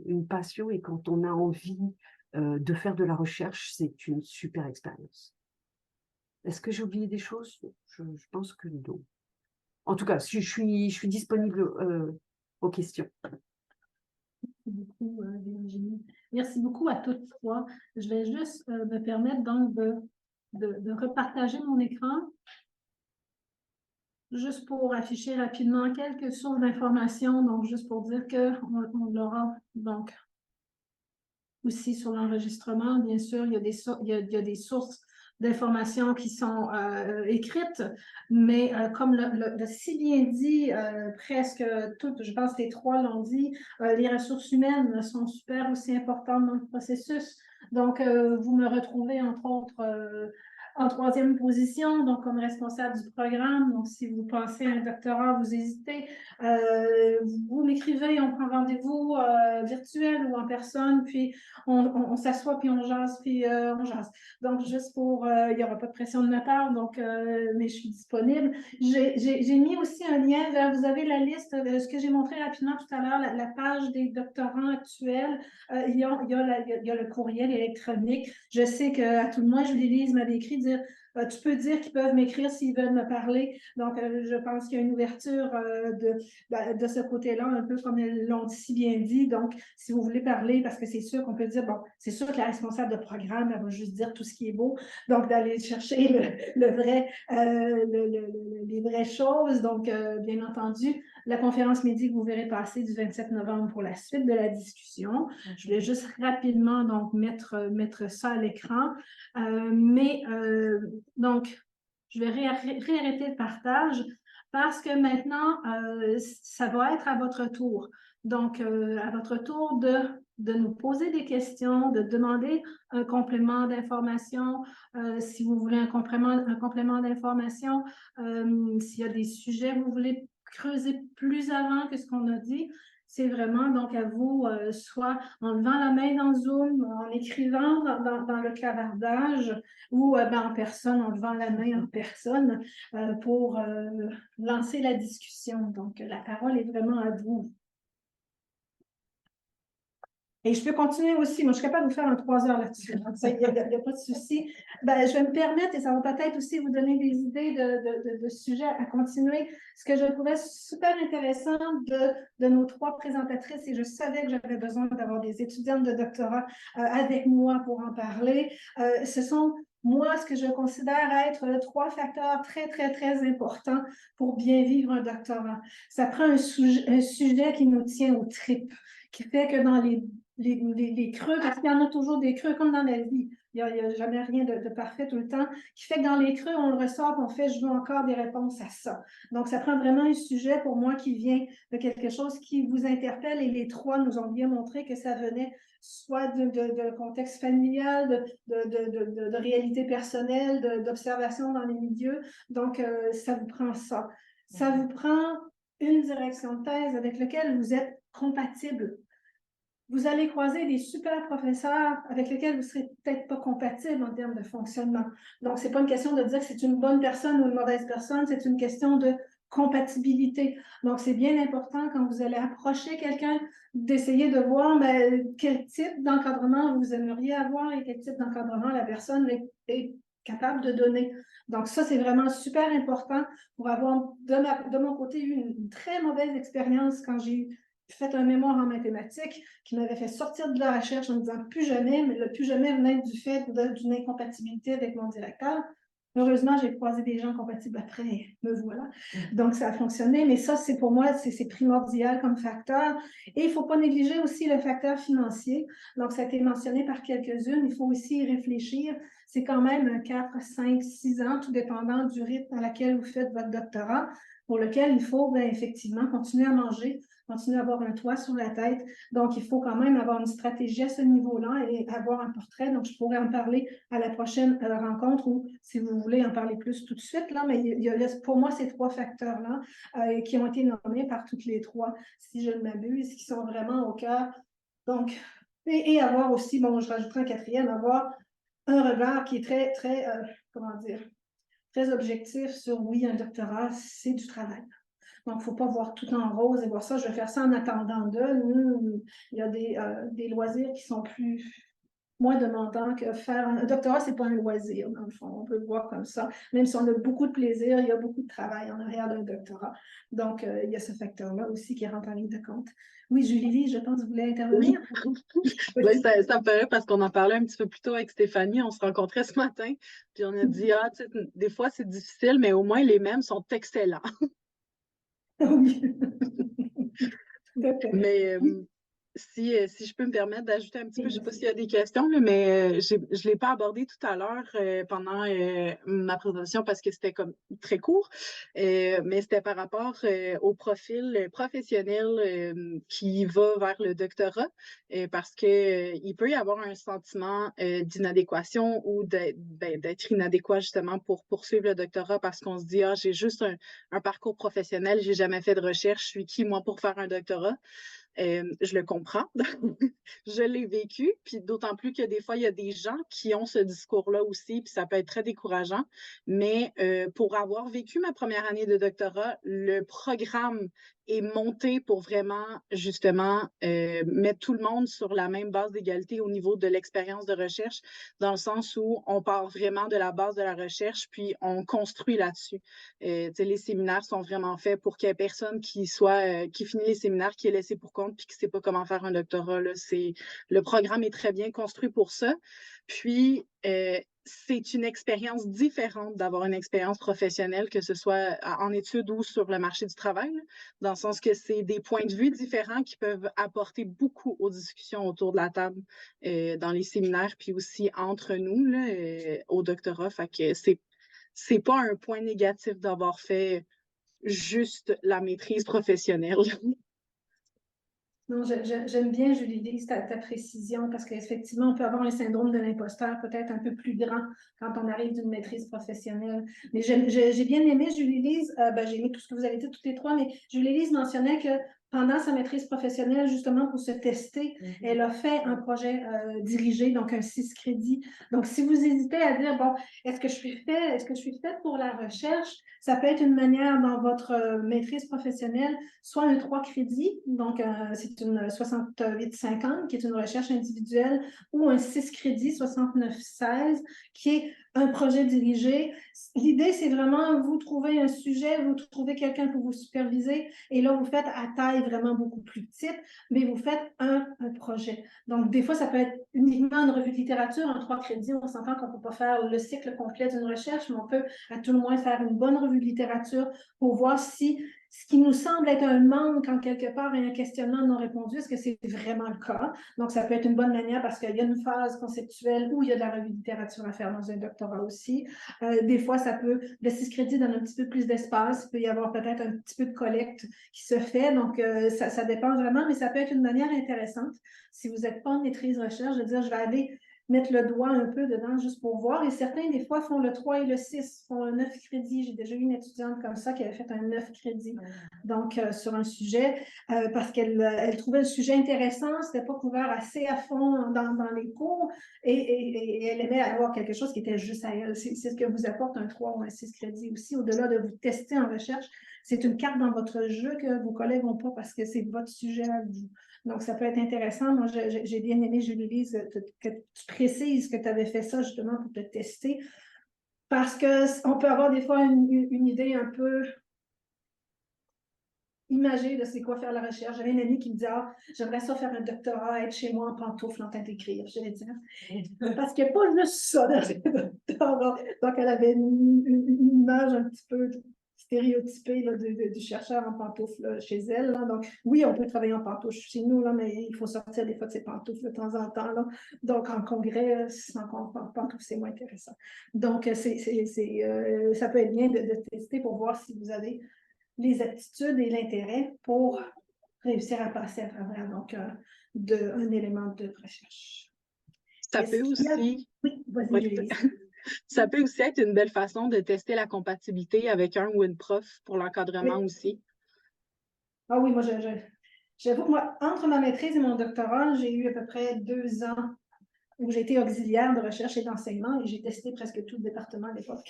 une passion et quand on a envie de faire de la recherche, c'est une super expérience. Est-ce que j'ai oublié des choses? Je pense que non. En tout cas, je suis disponible aux questions. Merci beaucoup, Virginie. Merci beaucoup à toutes trois. Je vais juste me permettre donc de repartager mon écran, juste pour afficher rapidement quelques sources d'informations, donc juste pour dire qu'on l'aura donc aussi sur l'enregistrement. Bien sûr, il y a des sources d'informations qui sont écrites, mais comme le si bien dit, presque toutes, je pense que les trois l'ont dit, les ressources humaines sont super aussi importantes dans le processus. Donc, vous me retrouvez entre autres en troisième position, donc comme responsable du programme. Donc, si vous pensez à un doctorat, vous hésitez, vous m'écrivez, on prend rendez-vous virtuel ou en personne, puis on s'assoit, puis on jase, puis on jase. Donc, juste pour, il n'y aura pas de pression de ma part, donc, mais je suis disponible. J'ai mis aussi un lien vers, vous avez la liste, ce que j'ai montré rapidement tout à l'heure, la page des doctorants actuels. Il y a le courriel électronique. Je sais qu'à tout le moins, Julie-Lise m'avait écrit dire tu peux dire qu'ils peuvent m'écrire s'ils veulent me parler. Donc, je pense qu'il y a une ouverture de ce côté-là, un peu comme ils l'ont si bien dit. Donc, si vous voulez parler, parce que c'est sûr qu'on peut dire, bon, c'est sûr que la responsable de programme, elle va juste dire tout ce qui est beau. Donc, d'aller chercher les vraies choses. Donc, bien entendu, la conférence midi que vous verrez passer du 27 novembre pour la suite de la discussion. Je vais juste rapidement donc mettre ça à l'écran. Donc, je vais réarrêter le partage parce que maintenant, ça va être à votre tour. Donc, à votre tour de nous poser des questions, de demander un complément d'information, si vous voulez un complément d'information, s'il y a des sujets que vous voulez creuser plus avant que ce qu'on a dit, c'est vraiment donc à vous, soit en levant la main dans Zoom, en écrivant dans le clavardage ou en personne, en levant la main en personne pour lancer la discussion. Donc, la parole est vraiment à vous. Et je peux continuer aussi. Moi, je suis capable de vous faire un 3 heures là-dessus. Il n'y a pas de souci. Je vais me permettre, et ça va peut-être aussi vous donner des idées de sujets à continuer. Ce que je trouvais super intéressant de nos trois présentatrices, et je savais que j'avais besoin d'avoir des étudiantes de doctorat avec moi pour en parler, ce sont moi, ce que je considère être 3 facteurs très, très, très importants pour bien vivre un doctorat. Ça prend un sujet qui nous tient aux tripes, qui fait que dans les les creux, parce qu'il y en a toujours des creux, comme dans la vie. Il n'y a jamais rien de parfait tout le temps, qui fait que dans les creux, on le ressort, on fait « je veux encore des réponses à ça ». Donc, ça prend vraiment un sujet pour moi qui vient de quelque chose qui vous interpelle, et les trois nous ont bien montré que ça venait soit de contexte familial, de réalité personnelle, d'observation dans les milieux. Donc, ça vous prend ça. Ça vous prend une direction de thèse avec laquelle vous êtes compatible. Vous allez croiser des super professeurs avec lesquels vous ne serez peut-être pas compatible en termes de fonctionnement. Donc, ce n'est pas une question de dire que c'est une bonne personne ou une mauvaise personne, c'est une question de compatibilité. Donc, c'est bien important quand vous allez approcher quelqu'un d'essayer de voir quel type d'encadrement vous aimeriez avoir et quel type d'encadrement la personne est capable de donner. Donc, ça, c'est vraiment super important pour avoir, de mon côté, eu une très mauvaise expérience quand j'ai fait un mémoire en mathématiques qui m'avait fait sortir de la recherche en me disant plus jamais, mais le plus jamais venait du fait d'une incompatibilité avec mon directeur. Heureusement, j'ai croisé des gens compatibles après, me voilà. Donc, ça a fonctionné, mais ça, c'est pour moi, c'est primordial comme facteur. Et il ne faut pas négliger aussi le facteur financier. Donc, ça a été mentionné par quelques-unes. Il faut aussi y réfléchir. C'est quand même 4, 5, 6 ans, tout dépendant du rythme à laquelle vous faites votre doctorat, pour lequel il faut effectivement continuer à manger, continuer à avoir un toit sur la tête. Donc, il faut quand même avoir une stratégie à ce niveau-là et avoir un portrait. Donc, je pourrais en parler à la prochaine rencontre ou si vous voulez en parler plus tout de suite. Là, mais il y a pour moi ces trois facteurs-là qui ont été nommés par toutes les trois, si je ne m'abuse, qui sont vraiment au cœur. Donc, et avoir aussi, bon, je rajouterai un quatrième, avoir un regard qui est très, très, comment dire, très objectif sur, oui, un doctorat, c'est du travail. Donc, il ne faut pas voir tout en rose et voir ça, je vais faire ça en attendant d'eux. Il y a des loisirs qui sont moins demandants que faire un doctorat, ce n'est pas un loisir, dans le fond. On peut le voir comme ça. Même si on a beaucoup de plaisir, il y a beaucoup de travail en arrière d'un doctorat. Donc, il y a ce facteur-là aussi qui rentre en ligne de compte. Oui, Julie, je pense que vous voulez intervenir. Oui, ça me paraît parce qu'on en parlait un petit peu plus tôt avec Stéphanie. On se rencontrait ce matin, puis on a dit, des fois, c'est difficile, mais au moins, les mêmes sont excellents. Oui. Mais si je peux me permettre d'ajouter un petit peu, je ne sais pas s'il y a des questions, là, mais je ne l'ai pas abordé tout à l'heure pendant ma présentation parce que c'était comme très court, mais c'était par rapport au profil professionnel qui va vers le doctorat parce qu'il peut y avoir un sentiment d'inadéquation ou d'être inadéquat justement pour poursuivre le doctorat parce qu'on se dit, j'ai juste un parcours professionnel, je n'ai jamais fait de recherche, je suis qui moi pour faire un doctorat? Je le comprends, je l'ai vécu, puis d'autant plus que des fois, il y a des gens qui ont ce discours-là aussi, puis ça peut être très décourageant, mais pour avoir vécu ma première année de doctorat, le programme est monté pour vraiment, justement, mettre tout le monde sur la même base d'égalité au niveau de l'expérience de recherche, dans le sens où on part vraiment de la base de la recherche, puis on construit là-dessus. Les séminaires sont vraiment faits pour qu'il n'y ait personne qui finit les séminaires, qui est laissé pour compte, puis qui ne sait pas comment faire un doctorat. Là. Le programme est très bien construit pour ça. Puis, c'est une expérience différente d'avoir une expérience professionnelle, que ce soit en études ou sur le marché du travail, là, dans le sens que c'est des points de vue différents qui peuvent apporter beaucoup aux discussions autour de la table dans les séminaires, puis aussi entre nous là, au doctorat. Fait que c'est pas un point négatif d'avoir fait juste la maîtrise professionnelle. Non, j'aime bien, Julie, ta précision, parce qu'effectivement, on peut avoir un syndrome de l'imposteur peut-être un peu plus grand quand on arrive d'une maîtrise professionnelle. Mais j'ai bien aimé, Julie-Lise, j'ai aimé tout ce que vous avez dit toutes les trois, mais Julie-Lise mentionnait que pendant sa maîtrise professionnelle, justement pour se tester, elle a fait un projet dirigé, donc un 6 crédits. Donc, si vous hésitez à dire, bon, est-ce que je suis faite pour la recherche? Ça peut être une manière dans votre maîtrise professionnelle, soit un 3 crédits, donc c'est une 68-50 qui est une recherche individuelle, ou un 6 crédits, 69-16, qui est un projet dirigé. L'idée, c'est vraiment, vous trouvez un sujet, vous trouvez quelqu'un pour vous superviser, et là, vous faites à taille vraiment beaucoup plus petite, mais vous faites un projet. Donc, des fois, ça peut être uniquement une revue de littérature, en 3 crédits. On s'entend qu'on ne peut pas faire le cycle complet d'une recherche, mais on peut à tout le moins faire une bonne revue de littérature pour voir si Ce qui nous semble être un manque en quelque part et un questionnement non répondu, est-ce que c'est vraiment le cas? Donc, ça peut être une bonne manière parce qu'il y a une phase conceptuelle où il y a de la revue de littérature à faire dans un doctorat aussi. Des fois, le 6 crédits donne un petit peu plus d'espace. Il peut y avoir peut-être un petit peu de collecte qui se fait. Donc, ça dépend vraiment, mais ça peut être une manière intéressante. Si vous n'êtes pas en maîtrise recherche, de dire, je vais aller mettre le doigt un peu dedans juste pour voir. Et certains, des fois, font le 3 et le 6, font un 9 crédits. J'ai déjà eu une étudiante comme ça qui avait fait un 9 crédits donc, sur un sujet parce qu'elle trouvait le sujet intéressant, c'était pas couvert assez à fond dans les cours et elle aimait avoir quelque chose qui était juste à elle. C'est ce que vous apporte un 3 ou un 6 crédits aussi, au-delà de vous tester en recherche. C'est une carte dans votre jeu que vos collègues n'ont pas parce que c'est votre sujet à vous. Donc, ça peut être intéressant. Moi, j'ai bien aimé, Julie-Lise, que tu précises que tu avais fait ça justement pour te tester. Parce qu'on peut avoir des fois une idée un peu imagée de c'est quoi faire la recherche. J'avais une amie qui me disait, ah, j'aimerais ça faire un doctorat, être chez moi en pantoufles en train d'écrire. Je vais dire, parce qu'il n'y a pas juste ça dans le doctorat. Donc, elle avait une image un petit peu stéréotypée là, du chercheur en pantoufles là, chez elle. Là. Donc, oui, on peut travailler en pantoufles chez nous, là, mais il faut sortir des fois de ces pantoufles de temps en temps. Là. Donc, en congrès, en pantoufles, c'est moins intéressant. Donc, ça peut être bien de tester pour voir si vous avez les aptitudes et l'intérêt pour réussir à passer à travers donc, un élément de recherche. Ça peut aussi. Oui, vas-y, Oui. Julie. Ça peut aussi être une belle façon de tester la compatibilité avec un ou une prof pour l'encadrement Oui. aussi. Ah oui, moi, j'avoue que moi, entre ma maîtrise et mon doctorat, j'ai eu à peu près 2 ans où j'ai été auxiliaire de recherche et d'enseignement et j'ai testé presque tout le département à l'époque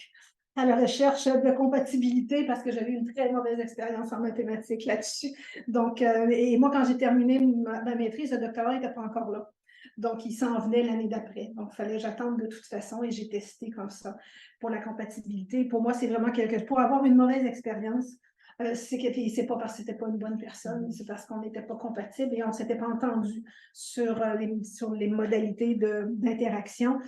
à la recherche de compatibilité parce que j'avais eu une très mauvaise expérience en mathématiques là-dessus. Donc, et moi, quand j'ai terminé ma maîtrise, le doctorat n'était pas encore là. Donc, il s'en venait l'année d'après. Donc, il fallait que j'attende de toute façon et j'ai testé comme ça pour la compatibilité. Pour moi, c'est vraiment pour avoir une mauvaise expérience, c'est pas parce que c'était pas une bonne personne, c'est parce qu'on n'était pas compatible et on ne s'était pas entendu sur les modalités d'interaction.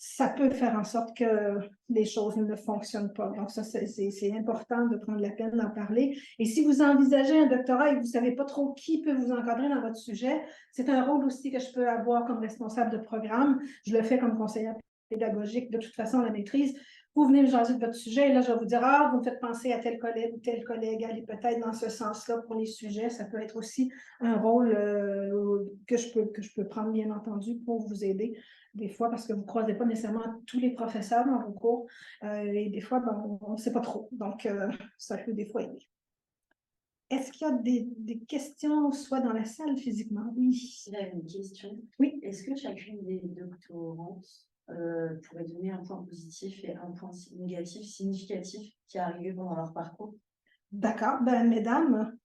Ça peut faire en sorte que les choses ne fonctionnent pas. Donc, ça, c'est important de prendre la peine d'en parler. Et si vous envisagez un doctorat et que vous ne savez pas trop qui peut vous encadrer dans votre sujet, c'est un rôle aussi que je peux avoir comme responsable de programme. Je le fais comme conseillère pédagogique, de toute façon, la maîtrise. Vous venez me jaser de votre sujet et là, je vais vous dire, ah, vous me faites penser à tel collègue ou tel collègue, allez peut-être dans ce sens-là pour les sujets. Ça peut être aussi un rôle que je peux prendre, bien entendu, pour vous aider des fois parce que vous ne croisez pas nécessairement tous les professeurs dans vos cours et des fois, ben, on ne sait pas trop. Donc, ça peut des fois aider. Est-ce qu'il y a des questions, soit dans la salle physiquement? Oui. J'avais une question. Oui. Est-ce que chacune des doctorantes pourrait donner un point positif et un point négatif significatif qui est arrivé pendant leur parcours? D'accord. Ben, mesdames,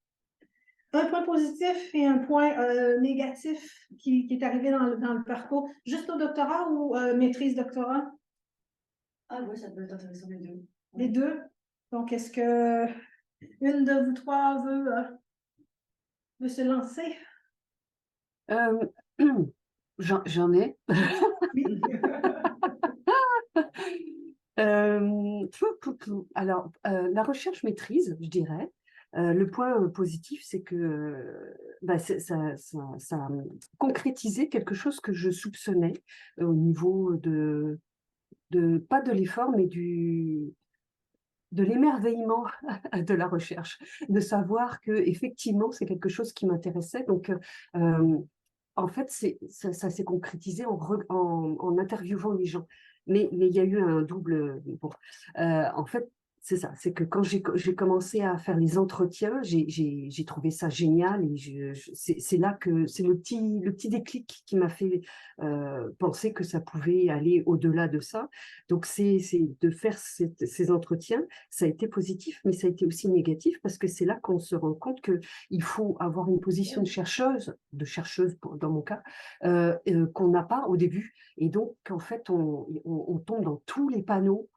un point positif et un point négatif qui est arrivé dans le parcours, juste au doctorat ou maîtrise doctorat? Ah oui, ça peut être intéressant les deux. Les deux. Donc, est-ce que une de vous trois veut se lancer? J'en ai. Oui. Alors, la recherche maîtrise, je dirais. Le point positif, c'est que ça a concrétisé quelque chose que je soupçonnais au niveau pas de l'effort, mais de l'émerveillement de la recherche, de savoir que effectivement c'est quelque chose qui m'intéressait. Donc, en fait, ça s'est concrétisé en interviewant les gens. Mais il y a eu un double. Bon, en fait, c'est ça. C'est que quand j'ai commencé à faire les entretiens, j'ai trouvé ça génial et c'est là que c'est le petit déclic qui m'a fait penser que ça pouvait aller au-delà de ça. Donc, c'est de faire ces entretiens, ça a été positif, mais ça a été aussi négatif parce que c'est là qu'on se rend compte qu'il faut avoir une position de chercheuse dans mon cas, qu'on n'a pas au début. Et donc, en fait, on tombe dans tous les panneaux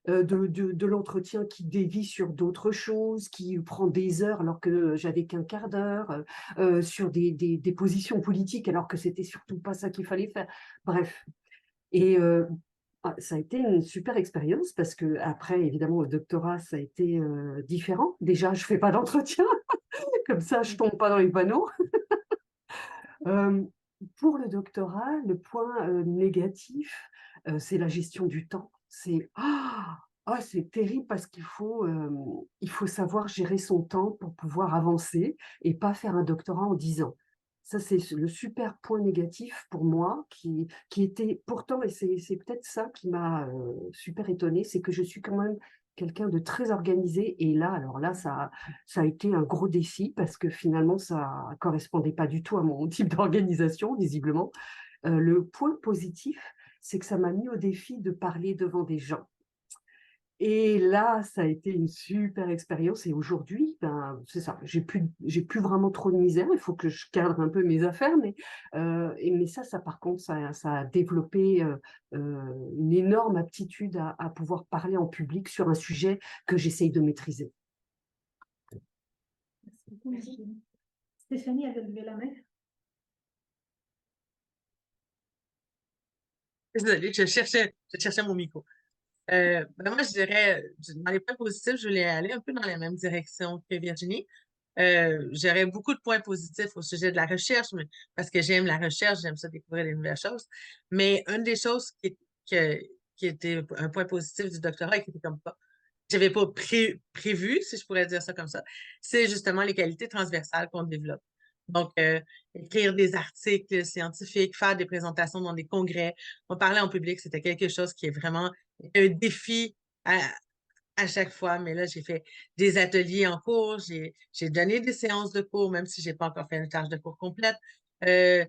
de l'entretien qui dévie sur d'autres choses, qui prend des heures alors que j'avais qu'un quart d'heure, sur des positions politiques alors que c'était surtout pas ça qu'il fallait faire. Bref. Et Ça a été une super expérience parce que après, évidemment, le doctorat, ça a été différent. Déjà, je fais pas d'entretien, comme ça, je tombe pas dans les panneaux. Euh, pour le doctorat, le point négatif, c'est la gestion du temps. C'est terrible parce il faut savoir gérer son temps pour pouvoir avancer et pas faire un doctorat en 10 ans. Ça, c'est le super point négatif pour moi qui était pourtant, et c'est peut-être ça qui m'a super étonnée, c'est que je suis quand même quelqu'un de très organisé. Et là, alors là, ça a été un gros défi parce que finalement, ça correspondait pas du tout à mon type d'organisation, visiblement. Le point positif, c'est que ça m'a mis au défi de parler devant des gens. Et là, ça a été une super expérience. Et aujourd'hui, ben, c'est ça, j'ai plus vraiment trop de misère. Il faut que je cadre un peu mes affaires. Mais ça, par contre, ça a développé une énorme aptitude à pouvoir parler en public sur un sujet que j'essaye de maîtriser. Merci beaucoup, Virginie. Stéphanie avait levé la main. Désolée, je cherchais mon micro. Moi, je dirais, dans les points positifs, je voulais aller un peu dans la même direction que Virginie. J'aurais beaucoup de points positifs au sujet de la recherche, parce que j'aime la recherche, j'aime ça découvrir des nouvelles choses. Mais une des choses qui était un point positif du doctorat et qui était comme pas, j'avais pas prévu, si je pourrais dire ça comme ça, c'est justement les qualités transversales qu'on développe. Donc, écrire des articles scientifiques, faire des présentations dans des congrès, on parlait en public, c'était quelque chose qui est vraiment un défi à chaque fois. Mais là, j'ai fait des ateliers en cours, j'ai donné des séances de cours, même si j'ai pas encore fait une tâche de cours complète. Euh,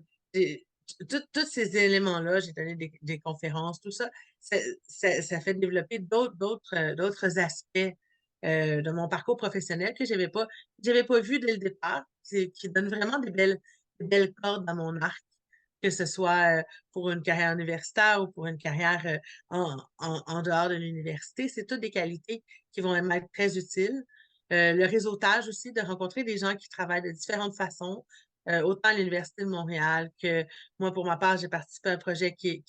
tous ces éléments-là, j'ai donné des conférences, tout ça, ça fait développer d'autres aspects de mon parcours professionnel que j'avais pas vu dès le départ, qui donnent vraiment des belles cordes dans mon arc, que ce soit pour une carrière universitaire ou pour une carrière en dehors de l'université. C'est toutes des qualités qui vont m'être très utiles. Le réseautage aussi, de rencontrer des gens qui travaillent de différentes façons, autant à l'Université de Montréal que moi, pour ma part, j'ai participé à un projet qui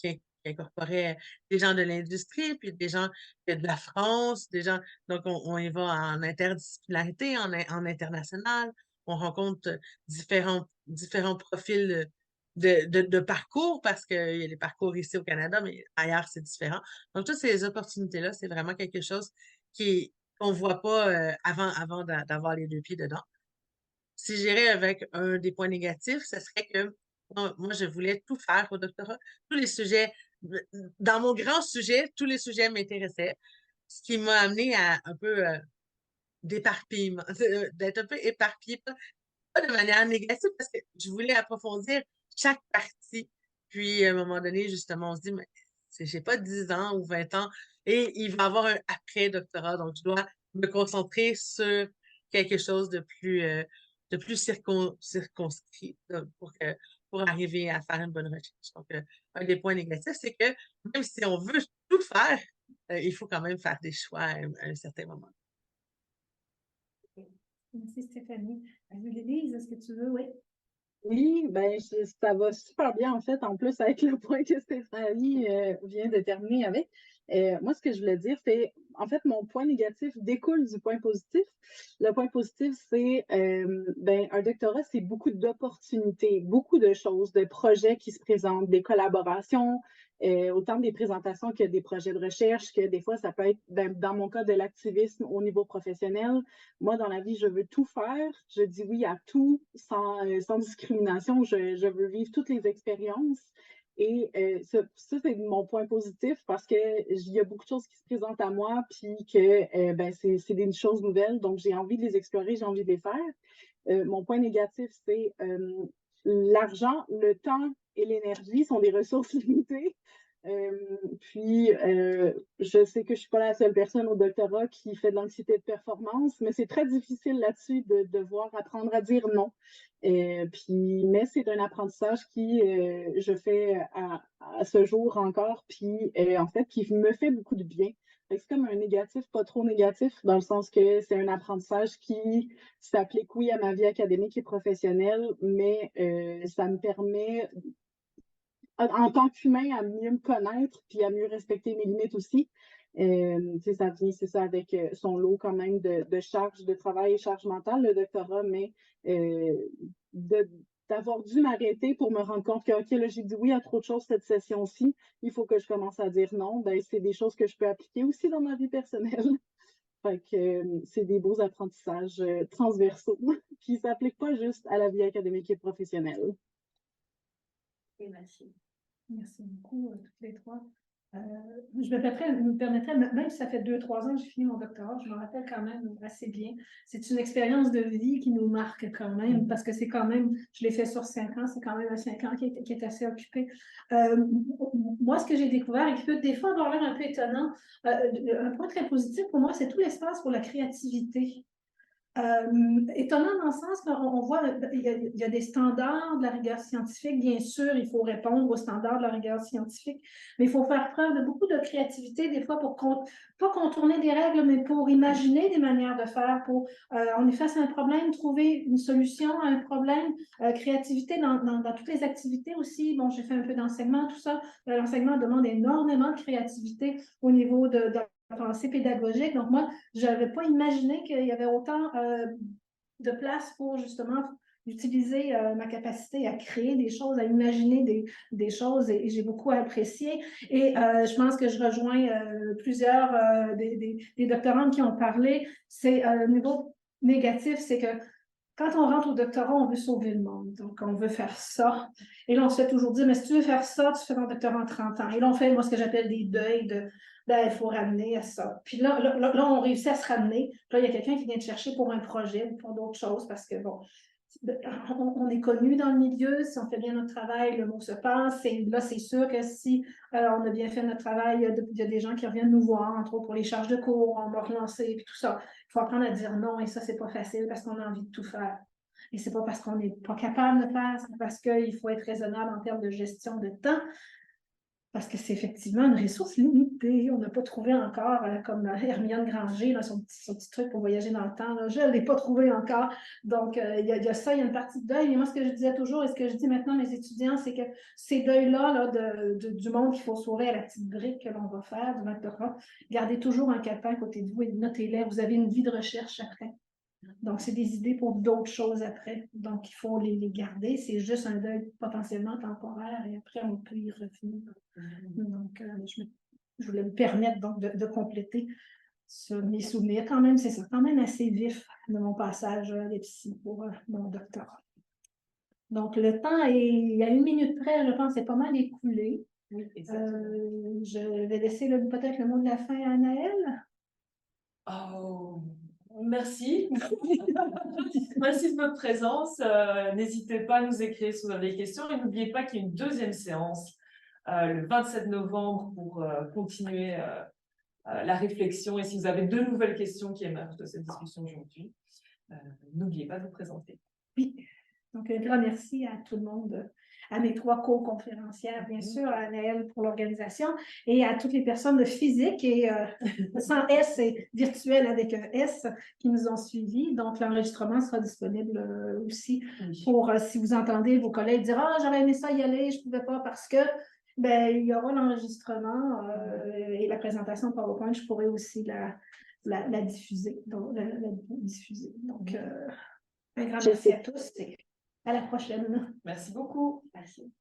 incorporait des gens de l'industrie, puis des gens de la France, des gens, donc on y va en interdisciplinarité, en international, on rencontre différents profils de parcours parce qu'il y a les parcours ici au Canada, mais ailleurs, c'est différent. Donc, toutes ces opportunités-là, c'est vraiment quelque chose qu'on ne voit pas avant d'avoir les deux pieds dedans. Si j'irais avec un des points négatifs, ce serait que moi, je voulais tout faire au doctorat. Tous les sujets, dans mon grand sujet, tous les sujets m'intéressaient, ce qui m'a amené à un peu d'éparpillement, d'être un peu éparpillée, pas de manière négative, parce que je voulais approfondir chaque partie. Puis, à un moment donné, justement, on se dit, mais j'ai pas 10 ans ou 20 ans et il va y avoir un après-doctorat. Donc, je dois me concentrer sur quelque chose de plus circonscrit pour arriver à faire une bonne recherche. Donc, un des points négatifs, c'est que même si on veut tout faire, il faut quand même faire des choix à un certain moment. Merci, Stéphanie. Lise, est-ce que tu veux? Oui. Oui, ben, ça va super bien en fait, en plus avec le point que Stéphanie vient de terminer avec. Moi, ce que je voulais dire, c'est en fait mon point négatif découle du point positif. Le point positif, c'est ben, un doctorat, c'est beaucoup d'opportunités, beaucoup de choses, de projets qui se présentent, des collaborations, autant des présentations que des projets de recherche, que des fois, ça peut être, dans mon cas, de l'activisme au niveau professionnel. Moi, dans la vie, je veux tout faire. Je dis oui à tout sans discrimination. Je veux vivre toutes les expériences. Et ça, c'est mon point positif parce qu'il y a beaucoup de choses qui se présentent à moi, puis que ben, c'est des choses nouvelles. Donc, j'ai envie de les explorer, j'ai envie de les faire. Mon point négatif, c'est l'argent, le temps et l'énergie sont des ressources limitées. Je sais que je ne suis pas la seule personne au doctorat qui fait de l'anxiété de performance, mais c'est très difficile là-dessus de devoir apprendre à dire non. Mais c'est un apprentissage qui je fais à ce jour encore, puis en fait, qui me fait beaucoup de bien. C'est comme un négatif, pas trop négatif, dans le sens que c'est un apprentissage qui s'applique, oui, à ma vie académique et professionnelle, mais ça me permet en tant qu'humain, à mieux me connaître, puis à mieux respecter mes limites aussi. Ça vient, c'est ça, avec son lot quand même de charges de travail et charges mentales, le doctorat, mais d'avoir dû m'arrêter pour me rendre compte que, OK, là, j'ai dit oui à trop de choses cette session-ci, il faut que je commence à dire non, ben, c'est des choses que je peux appliquer aussi dans ma vie personnelle. Fait que c'est des beaux apprentissages transversaux qui ne s'appliquent pas juste à la vie académique et professionnelle. Oui, merci. Merci beaucoup, toutes les trois. Je me permettrais, même si ça fait 2-3 ans que j'ai fini mon doctorat, je me rappelle quand même assez bien. C'est une expérience de vie qui nous marque quand même, parce que c'est quand même, je l'ai fait sur 5 ans, c'est quand même un 5 ans qui est assez occupé. Moi, ce que j'ai découvert et qui peut des fois avoir l'air un peu étonnant, un point très positif pour moi, c'est tout l'espace pour la créativité. Étonnant dans le sens qu'on voit, il y a des standards de la rigueur scientifique, bien sûr, il faut répondre aux standards de la rigueur scientifique, mais il faut faire preuve de beaucoup de créativité, des fois pour pas contourner des règles, mais pour imaginer des manières de faire, pour, on est face à un problème, trouver une solution à un problème, créativité dans toutes les activités aussi. Bon, j'ai fait un peu d'enseignement, tout ça. L'enseignement demande énormément de créativité au niveau de pensée pédagogique. Donc, moi, je n'avais pas imaginé qu'il y avait autant de place pour justement utiliser ma capacité à créer des choses, à imaginer des choses et j'ai beaucoup apprécié. Et je pense que je rejoins plusieurs des doctorantes qui ont parlé. C'est le niveau négatif, c'est que quand on rentre au doctorat, on veut sauver le monde. Donc, on veut faire ça. Et là, on se fait toujours dire, mais si tu veux faire ça, tu fais ton doctorat en 30 ans. Et là, on fait, moi, ce que j'appelle des deuils de, ben, il faut ramener à ça. Puis là, on réussit à se ramener. Puis là, il y a quelqu'un qui vient te chercher pour un projet ou pour d'autres choses parce que, bon, on est connu dans le milieu, si on fait bien notre travail, le mot se passe. Et là, c'est sûr que si on a bien fait notre travail, il y a des gens qui reviennent nous voir, entre autres pour les charges de cours, on va relancer, puis tout ça. Il faut apprendre à dire non, et ça, c'est pas facile parce qu'on a envie de tout faire. Et c'est pas parce qu'on n'est pas capable de faire, c'est parce qu'il faut être raisonnable en termes de gestion de temps. Parce que c'est effectivement une ressource limitée. On n'a pas trouvé encore, comme Hermione Granger, là, son petit truc pour voyager dans le temps. Là, je ne l'ai pas trouvé encore. Donc, il y a ça, il y a une partie de deuil. Et moi, ce que je disais toujours et ce que je dis maintenant à mes étudiants, c'est que ces deuils-là du monde qu'il faut sauver à la petite brique que l'on va faire, du doctorat, gardez toujours un calepin à côté de vous et notez-les. Vous avez une vie de recherche après. Donc, c'est des idées pour d'autres choses après. Donc, il faut les garder. C'est juste un deuil potentiellement temporaire et après, on peut y revenir. Donc, je voulais me permettre donc, de compléter sur mes souvenirs. Quand même, c'est ça, quand même assez vif de mon passage à l'EPSI pour mon doctorat. Donc, le temps est, il y a 1 minute près, je pense, c'est pas mal écoulé. Oui, exactement. Je vais laisser peut-être le mot de la fin à Anaëlle. Oh, merci. Merci de votre présence. N'hésitez pas à nous écrire si vous avez des questions. Et n'oubliez pas qu'il y a une deuxième séance le 27 novembre pour continuer la réflexion. Et si vous avez de nouvelles questions qui émergent de cette discussion aujourd'hui, n'oubliez pas de vous présenter. Oui, donc un grand merci à tout le monde, à mes 3 co-conférencières, bien sûr, à Anaëlle pour l'organisation et à toutes les personnes de physique et sans S et virtuel avec un S qui nous ont suivis. Donc, l'enregistrement sera disponible aussi pour si vous entendez vos collègues dire « Ah, j'aurais aimé ça y aller, je ne pouvais pas parce que… » Ben, il y aura l'enregistrement et la présentation PowerPoint, je pourrai aussi la diffuser. Donc, Donc, un grand merci à tous et à la prochaine. Merci beaucoup. Merci.